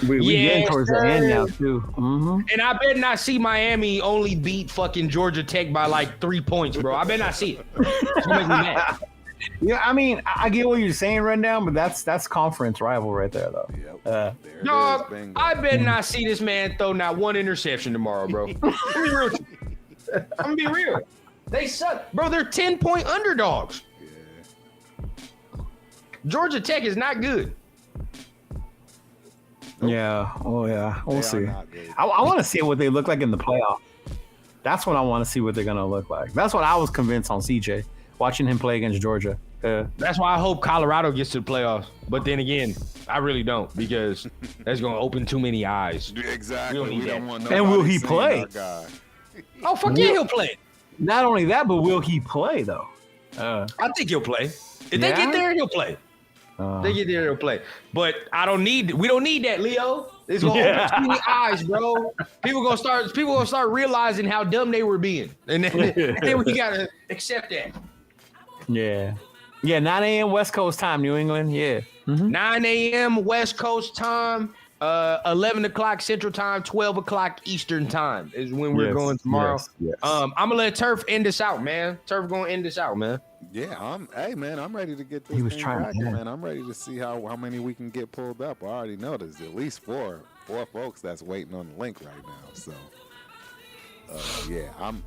Speaker 2: We getting
Speaker 3: Yes,
Speaker 2: towards the end
Speaker 3: sir.
Speaker 2: now, too.
Speaker 3: And I bet not see Miami only beat fucking Georgia Tech by like 3 points, bro. I bet not see it. It's gonna make me mad.
Speaker 2: Yeah, I mean, I get what you're saying, Rundown, but that's conference rival right there, though.
Speaker 1: Yep.
Speaker 2: Uh,
Speaker 1: There it
Speaker 3: Dog,
Speaker 1: is. Bingo.
Speaker 3: I bet not see this man throw not one interception tomorrow, bro. I'm gonna be real. They suck. Bro, they're 10-point underdogs.
Speaker 1: Yeah.
Speaker 3: Georgia Tech is not good.
Speaker 2: yeah. Oh, yeah. We'll
Speaker 1: They are
Speaker 2: see.
Speaker 1: not good.
Speaker 2: I want to see what they look like in the playoff. That's what I want to see what they're going to look like. That's what I was convinced on CJ, watching him play against Georgia.
Speaker 3: That's why I hope Colorado gets to the playoffs. But then again, I really don't because that's gonna open too many eyes.
Speaker 1: Exactly.
Speaker 3: We don't need
Speaker 1: We don't
Speaker 3: that.
Speaker 1: want
Speaker 2: And will
Speaker 1: nobody
Speaker 2: he
Speaker 1: seeing
Speaker 2: play?
Speaker 1: our guy.
Speaker 3: Oh, fuck yeah, he'll play.
Speaker 2: Not only that, but will he play, though?
Speaker 3: I think he'll play. If they
Speaker 2: Yeah?
Speaker 3: get there, he'll play. If they get there, he'll play. But we don't need that, Leo. It's gonna open too many eyes, bro. People gonna start realizing how dumb they were being. And then we gotta accept that.
Speaker 2: Yeah. Yeah, 9 a.m. West Coast time, New England. Yeah.
Speaker 3: 9 a.m. West Coast time, 11 o'clock Central time, 12 o'clock Eastern time is when we're
Speaker 2: Yes,
Speaker 3: going tomorrow.
Speaker 2: yes.
Speaker 3: I'm gonna let Turf end this out, man. Turf gonna end this out, man.
Speaker 1: Yeah, hey man, I'm ready to get this
Speaker 2: He was
Speaker 1: thing
Speaker 2: trying to
Speaker 1: cracking,
Speaker 2: end.
Speaker 1: man. I'm ready to see how many we can get pulled up. I already know there's at least four folks that's waiting on the link right now. So yeah, I'm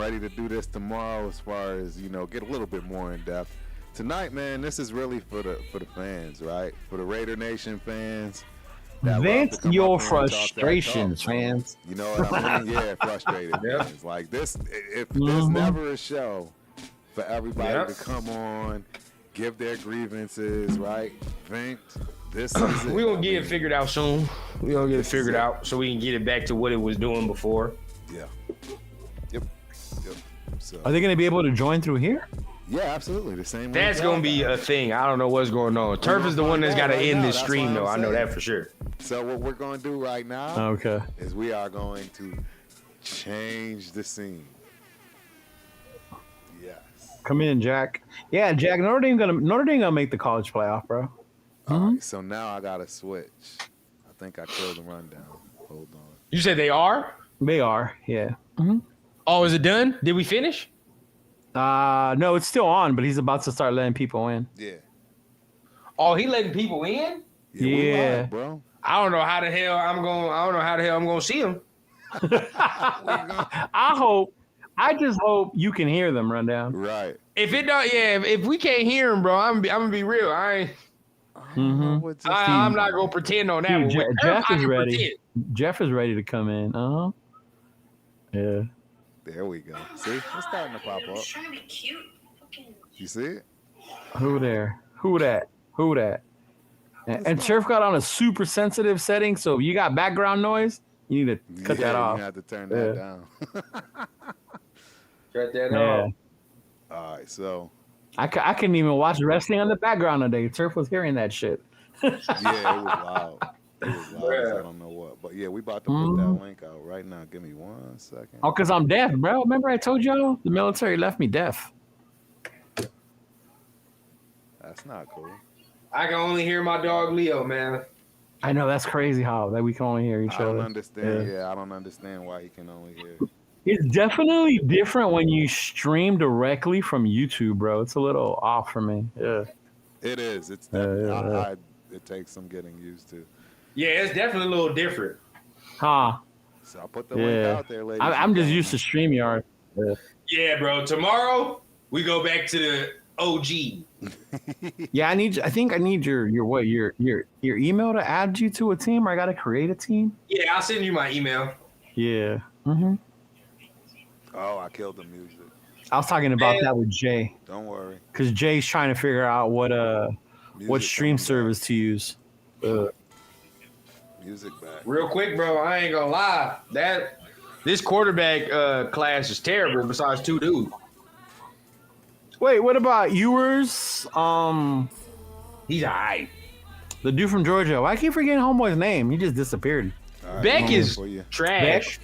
Speaker 1: ready to do this tomorrow as far as, get a little bit more in depth. Tonight, man, this is really for the fans, right? For the Raider Nation fans. that love to
Speaker 2: Vent
Speaker 1: come
Speaker 2: your
Speaker 1: up here and talk that
Speaker 2: frustrations,
Speaker 1: talk.
Speaker 2: fans.
Speaker 1: You know what I mean? Yeah, frustrated.
Speaker 3: Yep.
Speaker 1: Fans. Like this, if there's never a show for everybody
Speaker 3: Yep.
Speaker 1: to come on, give their grievances, right? Vent. This is it.
Speaker 3: We're gonna
Speaker 1: I
Speaker 3: get it
Speaker 1: mean,
Speaker 3: figured out soon. We're gonna get it figured out so we can get it back to what it was doing before.
Speaker 1: Yeah. Yep. So,
Speaker 2: Are they going to be able to join through here?
Speaker 1: yeah, absolutely. The same.
Speaker 3: That's
Speaker 1: way
Speaker 3: gonna
Speaker 1: y'all
Speaker 3: be
Speaker 1: got
Speaker 3: a
Speaker 1: it.
Speaker 3: thing. I don't know what's going on. Turf is the one that's
Speaker 1: find
Speaker 3: got
Speaker 1: out
Speaker 3: to
Speaker 1: right
Speaker 3: end
Speaker 1: now.
Speaker 3: this
Speaker 1: That's
Speaker 3: stream,
Speaker 1: what
Speaker 3: though. I
Speaker 1: I'm
Speaker 3: know
Speaker 1: saying.
Speaker 3: that for sure.
Speaker 1: So what we're gonna do right now
Speaker 2: Okay.
Speaker 1: is we are going to change the scene. Yes.
Speaker 2: Come in, Jack. Yeah, Jack. Notre Dame gonna make the college playoff, bro.
Speaker 1: All right, so now I gotta switch. I think I killed the rundown. Hold on.
Speaker 3: You said they are?
Speaker 2: They are, yeah.
Speaker 3: Oh, is it done? Did we finish?
Speaker 2: No, it's still on, but he's about to start letting people in.
Speaker 1: Yeah.
Speaker 3: Oh, he letting people in?
Speaker 1: We
Speaker 2: Yeah.
Speaker 1: live, bro.
Speaker 3: I don't know how the hell I'm gonna see him.
Speaker 2: I just hope you can hear them, Rundown.
Speaker 1: Right.
Speaker 3: If it don't, if we can't hear him, bro, I'm gonna be real. I'm not gonna pretend on that one.
Speaker 2: Dude,
Speaker 3: With
Speaker 2: Jeff
Speaker 3: I
Speaker 2: is
Speaker 3: can
Speaker 2: ready.
Speaker 3: pretend.
Speaker 2: Jeff is ready to come in. Yeah.
Speaker 1: There we go. See, it's starting to pop up.
Speaker 4: Trying to be cute. Fucking.
Speaker 1: You see it?
Speaker 2: Who there? Who that? And Turf got on a super sensitive setting, so if you got background noise, you need to cut that off.
Speaker 1: You have to turn that down.
Speaker 3: Shut that
Speaker 2: Yeah.
Speaker 3: off.
Speaker 1: All right, so
Speaker 2: I couldn't even watch wrestling on the background today. Turf was hearing that shit.
Speaker 1: yeah, it was loud. It was loud. As I don't know what, but yeah, we about to put that link out right now. Give me 1 second.
Speaker 2: Oh, because I'm deaf, bro. Remember I told y'all the military left me deaf.
Speaker 1: That's not cool.
Speaker 3: I can only hear my dog Leo, man.
Speaker 2: I know that's crazy how that we can only hear each
Speaker 1: I don't
Speaker 2: other.
Speaker 1: understand. Yeah, I don't understand why he can only hear.
Speaker 2: It's definitely different when you stream directly from YouTube, bro. It's a little off for me. Yeah.
Speaker 1: It is. It's
Speaker 2: yeah.
Speaker 1: it takes some getting used to.
Speaker 3: Yeah, it's definitely a little different.
Speaker 2: Huh.
Speaker 1: So I'll put the link out there, ladies.
Speaker 2: I'm just used to StreamYard. Yeah.
Speaker 3: Yeah, bro. Tomorrow we go back to the OG.
Speaker 2: Yeah, I think I need your email to add you to a team, or I gotta create a team.
Speaker 3: Yeah, I'll send you my email.
Speaker 2: Yeah.
Speaker 1: Oh, I killed the music.
Speaker 2: I was talking about that with Jay.
Speaker 1: Don't worry.
Speaker 2: Because Jay's trying to figure out what
Speaker 1: Music
Speaker 2: stream
Speaker 1: coming
Speaker 2: service to use.
Speaker 1: Music back.
Speaker 3: Real quick, bro. I ain't gonna lie. This quarterback class is terrible. Besides 2 dudes.
Speaker 2: Wait, what about yours?
Speaker 3: He's alright.
Speaker 2: The dude from Georgia. Why I keep forgetting homeboy's name? He just disappeared.
Speaker 1: All right,
Speaker 3: Beck
Speaker 1: one
Speaker 3: is
Speaker 1: more for you.
Speaker 3: trash.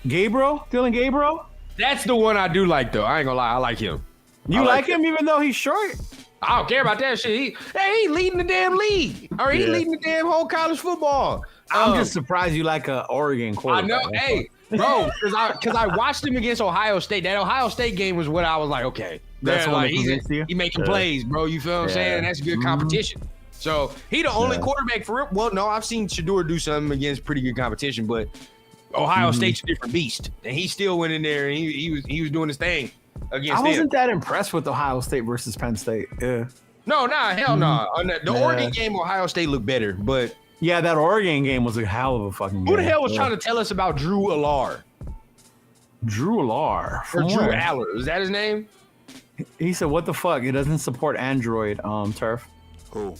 Speaker 2: Gabriel? Dylan Gabriel?
Speaker 3: That's the one I do like, though. I ain't gonna lie. I like him.
Speaker 2: You like him even though he's short?
Speaker 3: I don't care about that shit. He leading the damn league. Or he leading the damn whole college football.
Speaker 2: I'm just surprised you like a Oregon
Speaker 3: I
Speaker 2: quarterback.
Speaker 3: know. Hey, bro, because I watched him against Ohio State. That Ohio State game was what I was like, okay.
Speaker 2: That's
Speaker 3: they're
Speaker 2: what
Speaker 3: like,
Speaker 2: convinced you?
Speaker 3: he making plays, bro. You feel what I'm saying? That's good competition. So he the only quarterback for real. Well, no, I've seen Shador do something against pretty good competition, but Ohio State's a different beast. And he still went in there and he was doing his thing against
Speaker 2: I
Speaker 3: them.
Speaker 2: wasn't that impressed with Ohio State versus Penn State. Yeah.
Speaker 3: No, hell no. On the Oregon game, Ohio State looked better, but
Speaker 2: Yeah, that Oregon game was a hell of a fucking game.
Speaker 3: who the hell was trying to tell us about Drew Allar?
Speaker 2: Drew Allar.
Speaker 3: Or Drew
Speaker 2: Where?
Speaker 3: Aller. Is that his name?
Speaker 2: He said, what the fuck? It doesn't support Android, Turf.
Speaker 1: Cool.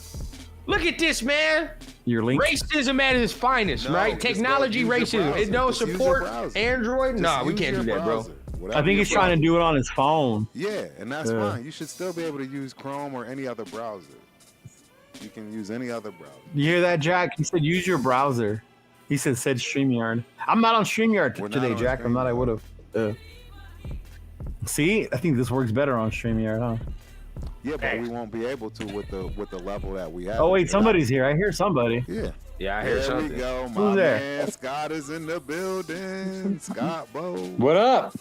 Speaker 3: Look at this, man.
Speaker 2: Your link.
Speaker 3: Racism at its finest,
Speaker 1: No,
Speaker 3: right?
Speaker 1: just
Speaker 3: Technology
Speaker 1: use your
Speaker 3: racism.
Speaker 1: browser.
Speaker 3: It don't
Speaker 1: Just use your
Speaker 3: support
Speaker 1: browser.
Speaker 3: Android?
Speaker 1: Just
Speaker 3: Nah, we
Speaker 1: use
Speaker 3: can't do
Speaker 1: your
Speaker 3: that, bro.
Speaker 1: browser.
Speaker 2: I
Speaker 1: Whatever
Speaker 2: think
Speaker 1: your
Speaker 2: he's trying to do it on his phone.
Speaker 1: Yeah, and that's fine. You should still be able to use Chrome or any other browser. You can use any other browser.
Speaker 2: You hear that, Jack? He said, use your browser. He said StreamYard. I'm not on StreamYard
Speaker 1: We're not
Speaker 2: today,
Speaker 1: on
Speaker 2: Jack. I'm not. I
Speaker 1: StreamYard.
Speaker 2: would have. See, I think this works better on StreamYard, huh?
Speaker 1: Yeah, but we won't be able to with the level that we have.
Speaker 2: Oh wait, somebody's here. I hear somebody.
Speaker 1: Yeah.
Speaker 3: Yeah, I heard
Speaker 1: There
Speaker 3: something.
Speaker 1: we go. My
Speaker 2: Who's there?
Speaker 1: man Scott is in the building. Scott Bo.
Speaker 5: What up?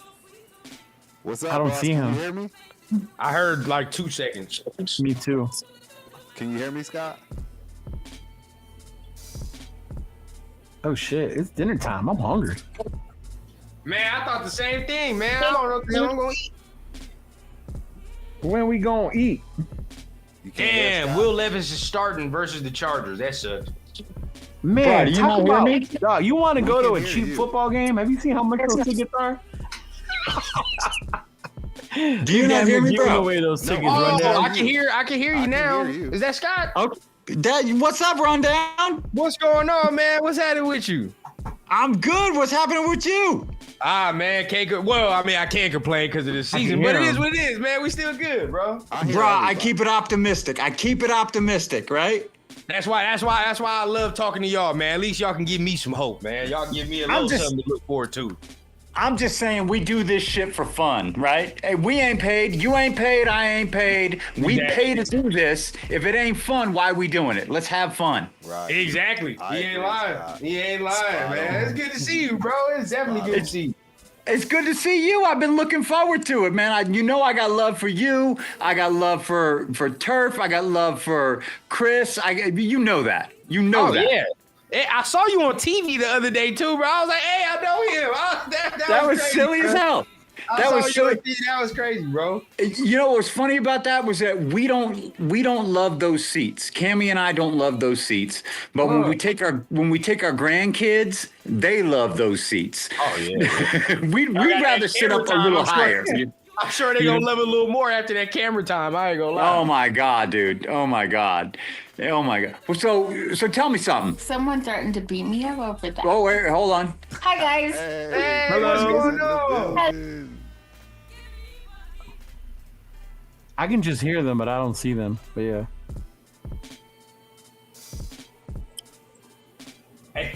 Speaker 1: What's up?
Speaker 2: I don't
Speaker 1: boss?
Speaker 2: see him.
Speaker 1: Can you hear me?
Speaker 3: I heard like 2 seconds.
Speaker 2: Me too.
Speaker 1: Can you hear me, Scott?
Speaker 2: Oh shit, it's dinner time. I'm hungry.
Speaker 3: Man, I thought the same thing, man. I don't know what the hell I'm gonna eat.
Speaker 2: When we gonna eat?
Speaker 1: You can't hear
Speaker 3: Damn,
Speaker 1: Scott?
Speaker 3: Will Levis is starting versus the Chargers. That sucks.
Speaker 2: Man,
Speaker 5: Bro, do you
Speaker 2: talk
Speaker 5: not hear
Speaker 2: about,
Speaker 5: me?
Speaker 2: Dog, you want to go to
Speaker 1: can
Speaker 2: a
Speaker 1: hear
Speaker 2: cheap
Speaker 1: you.
Speaker 2: football game? Have you seen how much those tickets are?
Speaker 5: Do you not hear me,
Speaker 2: giving
Speaker 5: bro?
Speaker 2: away those tickets
Speaker 3: Oh,
Speaker 2: right now.
Speaker 3: I can hear you
Speaker 1: can
Speaker 3: now.
Speaker 1: hear you.
Speaker 3: Is that Scott?
Speaker 2: Okay.
Speaker 5: What's up, Rundown?
Speaker 3: What's going on, man? What's happening with you?
Speaker 5: I'm good. What's happening with you?
Speaker 3: Ah, man, well, I mean, I can't complain because of the season, but
Speaker 2: hear
Speaker 3: it is
Speaker 2: him.
Speaker 3: what it is, man. We still good, bro.
Speaker 1: I hear
Speaker 5: Bro, I
Speaker 1: everybody.
Speaker 5: keep it optimistic. Right?
Speaker 3: That's why I love talking to y'all, man. At least y'all can give me some hope, man. Y'all give me a little something to look forward to.
Speaker 5: I'm just saying we do this shit for fun, right? Hey, we ain't paid. You ain't paid. I ain't paid. We pay to do this. If it ain't fun, why we doing it? Let's have fun.
Speaker 1: Right.
Speaker 3: Exactly.
Speaker 1: I
Speaker 3: He ain't
Speaker 1: agree,
Speaker 3: lying.
Speaker 1: Scott.
Speaker 3: He ain't lying, man. It's good to see you, bro. It's definitely good to see you.
Speaker 5: It's good to see you. I've been looking forward to it, man. I got love for you. I got love for Turf. I got love for Chris. You know that. You know
Speaker 3: Oh,
Speaker 5: that.
Speaker 3: yeah. Hey, I saw you on TV the other day too, bro. I was like, "Hey, I know him."
Speaker 5: That was
Speaker 3: crazy,
Speaker 5: silly
Speaker 3: bro.
Speaker 5: as hell.
Speaker 3: I
Speaker 5: That
Speaker 3: saw
Speaker 5: was
Speaker 3: you
Speaker 5: silly.
Speaker 3: on TV. That was crazy, bro.
Speaker 5: You know what was funny about that was that we don't love those seats. Cammie and I don't love those seats. But when we take our grandkids, they love those seats.
Speaker 3: Oh yeah.
Speaker 5: We'd
Speaker 3: I got
Speaker 5: rather
Speaker 3: that
Speaker 5: sit up a
Speaker 3: camera
Speaker 5: little
Speaker 3: time,
Speaker 5: higher.
Speaker 3: I'm sure they're gonna love it a little more after that camera time. I ain't gonna lie.
Speaker 5: Oh my God, dude. Oh my God. Oh my God. Well, so tell me something.
Speaker 4: Someone threatened to beat me up over that.
Speaker 5: Oh wait, hold on.
Speaker 4: Hi guys.
Speaker 1: Hey,
Speaker 3: Hello.
Speaker 1: what's
Speaker 3: going
Speaker 1: on?
Speaker 2: I can just hear them, but I don't see them. But yeah.
Speaker 3: Hey.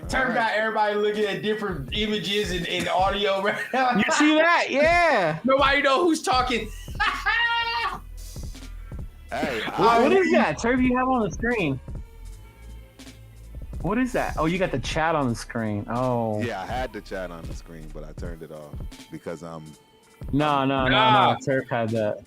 Speaker 3: Turn got everybody looking at different images and audio right now.
Speaker 2: You see that? Yeah.
Speaker 3: Nobody know who's talking.
Speaker 1: Hey,
Speaker 2: What is that? Turf, you have on the screen. What is that? Oh, you got the chat on the screen. Oh.
Speaker 1: yeah, I had the chat on the screen, but I turned it off because I'm.
Speaker 2: No. Turf had that.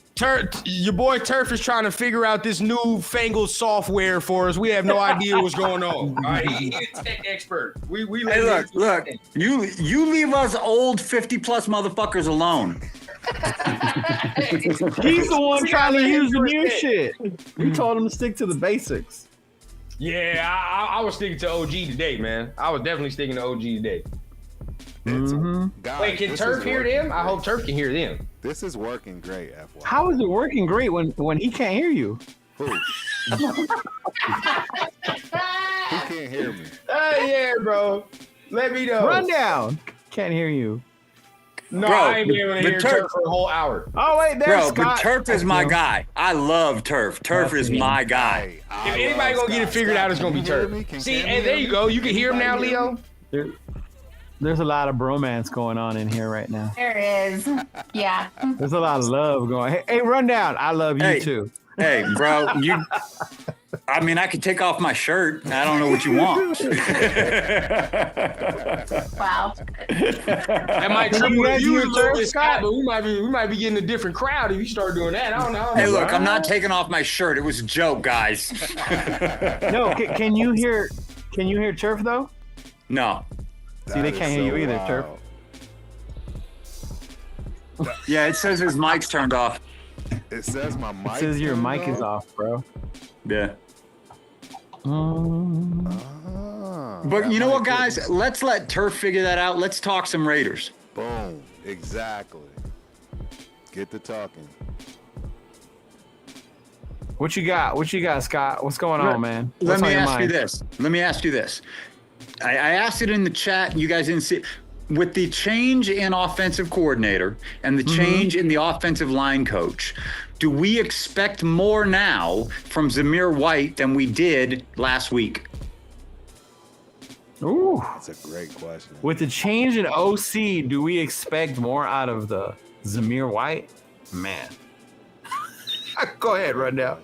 Speaker 3: Your boy Turf is trying to figure out this new fangled software for us. We have no idea what's going on. All right, he's a tech expert. We
Speaker 5: Hey, look. You leave us old 50+ motherfuckers alone.
Speaker 2: He's the one
Speaker 3: See,
Speaker 2: trying
Speaker 3: I
Speaker 2: to
Speaker 3: let him
Speaker 2: use the
Speaker 3: first
Speaker 2: new
Speaker 3: pick.
Speaker 2: shit. You told him to stick to the basics.
Speaker 3: Yeah, I was sticking to OG today, man. I was definitely sticking to OG today.
Speaker 1: Guys,
Speaker 3: Wait, can
Speaker 1: this
Speaker 3: Turf
Speaker 1: is
Speaker 3: hear
Speaker 1: working
Speaker 3: them? I
Speaker 1: great.
Speaker 3: hope Turf can hear them.
Speaker 1: This is working great, FY.
Speaker 2: How is it working great when he can't hear you?
Speaker 1: Who? Who can't hear me?
Speaker 3: Yeah, bro. Let me know.
Speaker 2: Run down. Can't hear you.
Speaker 3: No,
Speaker 5: Bro,
Speaker 3: I ain't been able to
Speaker 5: but
Speaker 3: hear
Speaker 5: Turf-
Speaker 3: Turf for a whole hour.
Speaker 2: Oh wait, there's
Speaker 5: Bro, but
Speaker 2: Scott.
Speaker 5: Turf is my guy. I love Turf. Turf is my guy.
Speaker 1: Hey, I
Speaker 3: If anybody
Speaker 1: love
Speaker 3: gonna get it
Speaker 1: Scott.
Speaker 3: figured out, it's
Speaker 1: Scott,
Speaker 3: gonna be
Speaker 1: can you hear
Speaker 3: Turf.
Speaker 1: me? Can
Speaker 3: See,
Speaker 1: Cammy
Speaker 3: and
Speaker 1: hear
Speaker 3: there you
Speaker 1: me?
Speaker 3: go. You can hear him now,
Speaker 1: Anybody hear
Speaker 3: Leo.
Speaker 1: me?
Speaker 2: There's a lot of bromance going on in here right now.
Speaker 4: There is. Yeah.
Speaker 2: There's a lot of love going. Hey, run down. I love you
Speaker 5: Hey.
Speaker 2: too.
Speaker 5: Hey, bro, I mean, I could take off my shirt. I don't know what you want.
Speaker 4: Wow.
Speaker 3: That might
Speaker 2: You
Speaker 3: trouble
Speaker 2: guys
Speaker 3: you
Speaker 2: hear
Speaker 3: a little
Speaker 2: Turf,
Speaker 3: bit,
Speaker 2: Scott?
Speaker 3: Scott, but we might be getting a different crowd if you start doing that. I don't know.
Speaker 5: Hey, look, I'm not taking off my shirt. It was a joke, guys.
Speaker 2: No, can you hear? Can you hear Turf though?
Speaker 5: No.
Speaker 2: See, they
Speaker 1: That
Speaker 2: can't
Speaker 1: is
Speaker 2: hear you
Speaker 1: so
Speaker 2: either, Turf.
Speaker 1: wild.
Speaker 5: Yeah, it says his mic's turned off.
Speaker 1: It says my mic.
Speaker 2: It says your
Speaker 1: turned
Speaker 2: mic is off, bro.
Speaker 5: Yeah.
Speaker 1: Ah,
Speaker 5: But
Speaker 1: that
Speaker 5: you know what,
Speaker 1: might
Speaker 5: guys? Let's let Turf figure that out. Let's talk some Raiders.
Speaker 1: Boom. Exactly. Get to talking.
Speaker 2: What you got? What you got, Scott? What's going on, man?
Speaker 5: Let
Speaker 2: What's
Speaker 5: me
Speaker 2: on your
Speaker 5: ask you
Speaker 2: mind?
Speaker 5: this. Let me ask you this. I asked it in the chat. You guys didn't see it. With the change in offensive coordinator and the change in the offensive line coach, do we expect more now from Zamir White than we did last week?
Speaker 2: Ooh.
Speaker 1: That's a great question.
Speaker 2: With the change in OC, do we expect more out of the Zamir White? Man. Go ahead, run down.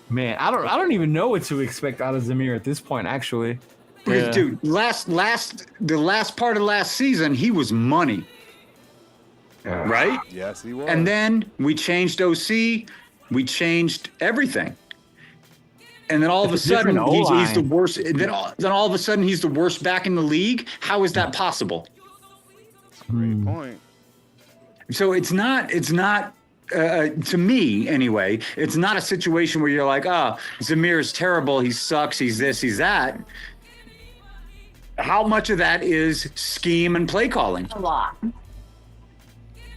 Speaker 2: Man, I don't even know what to expect out of Zamir at this point, actually.
Speaker 5: Because,
Speaker 2: Yeah.
Speaker 5: dude, the last part of last season, he was money, right?
Speaker 1: Yes, he was.
Speaker 5: And then we changed OC, we changed everything. And then all of a
Speaker 2: It's a
Speaker 5: sudden,
Speaker 2: different
Speaker 5: he's the
Speaker 2: O-line.
Speaker 5: worst. Then all of a sudden, he's the worst back in the league. How is that possible?
Speaker 1: Great point.
Speaker 5: So it's not to me anyway, it's not a situation where you're like, oh, Zamir is terrible. He sucks. He's this, he's that. How much of that is scheme and play calling?
Speaker 4: A lot.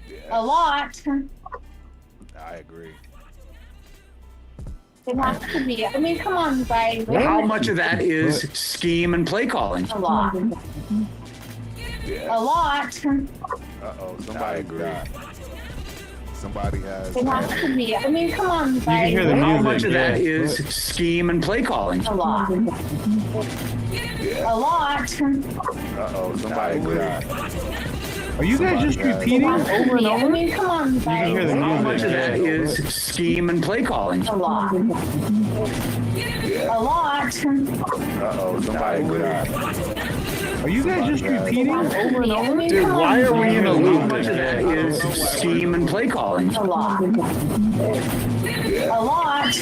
Speaker 1: Yes,
Speaker 4: A lot.
Speaker 1: I agree.
Speaker 4: It has to be. I mean, come on, guys.
Speaker 5: How much of that is scheme and play calling?
Speaker 4: A lot.
Speaker 1: Yes.
Speaker 4: A lot.
Speaker 1: Uh-oh, somebody
Speaker 2: agree.
Speaker 1: died. somebody has.
Speaker 4: It has to be. I mean, come on,
Speaker 2: You can hear the
Speaker 4: guys.
Speaker 5: How
Speaker 2: music.
Speaker 5: much of that
Speaker 2: yeah.
Speaker 5: is scheme and play calling?
Speaker 4: A lot. A lot.
Speaker 1: Uh-oh, somebody got.
Speaker 2: Are you guys just repeating over and
Speaker 4: I
Speaker 2: over?
Speaker 4: mean, come on,
Speaker 2: You can hear the
Speaker 4: guys.
Speaker 5: How much
Speaker 2: music.
Speaker 5: of that is scheme and play calling?
Speaker 4: A lot. A lot.
Speaker 1: Uh-oh, somebody got.
Speaker 2: Are you guys just repeating over and
Speaker 4: I
Speaker 2: over?
Speaker 4: mean,
Speaker 5: Dude,
Speaker 4: come
Speaker 5: why
Speaker 4: on,
Speaker 5: are we in a
Speaker 4: guys.
Speaker 5: loop? How much of that is scheme and play calling?
Speaker 4: A lot. A lot.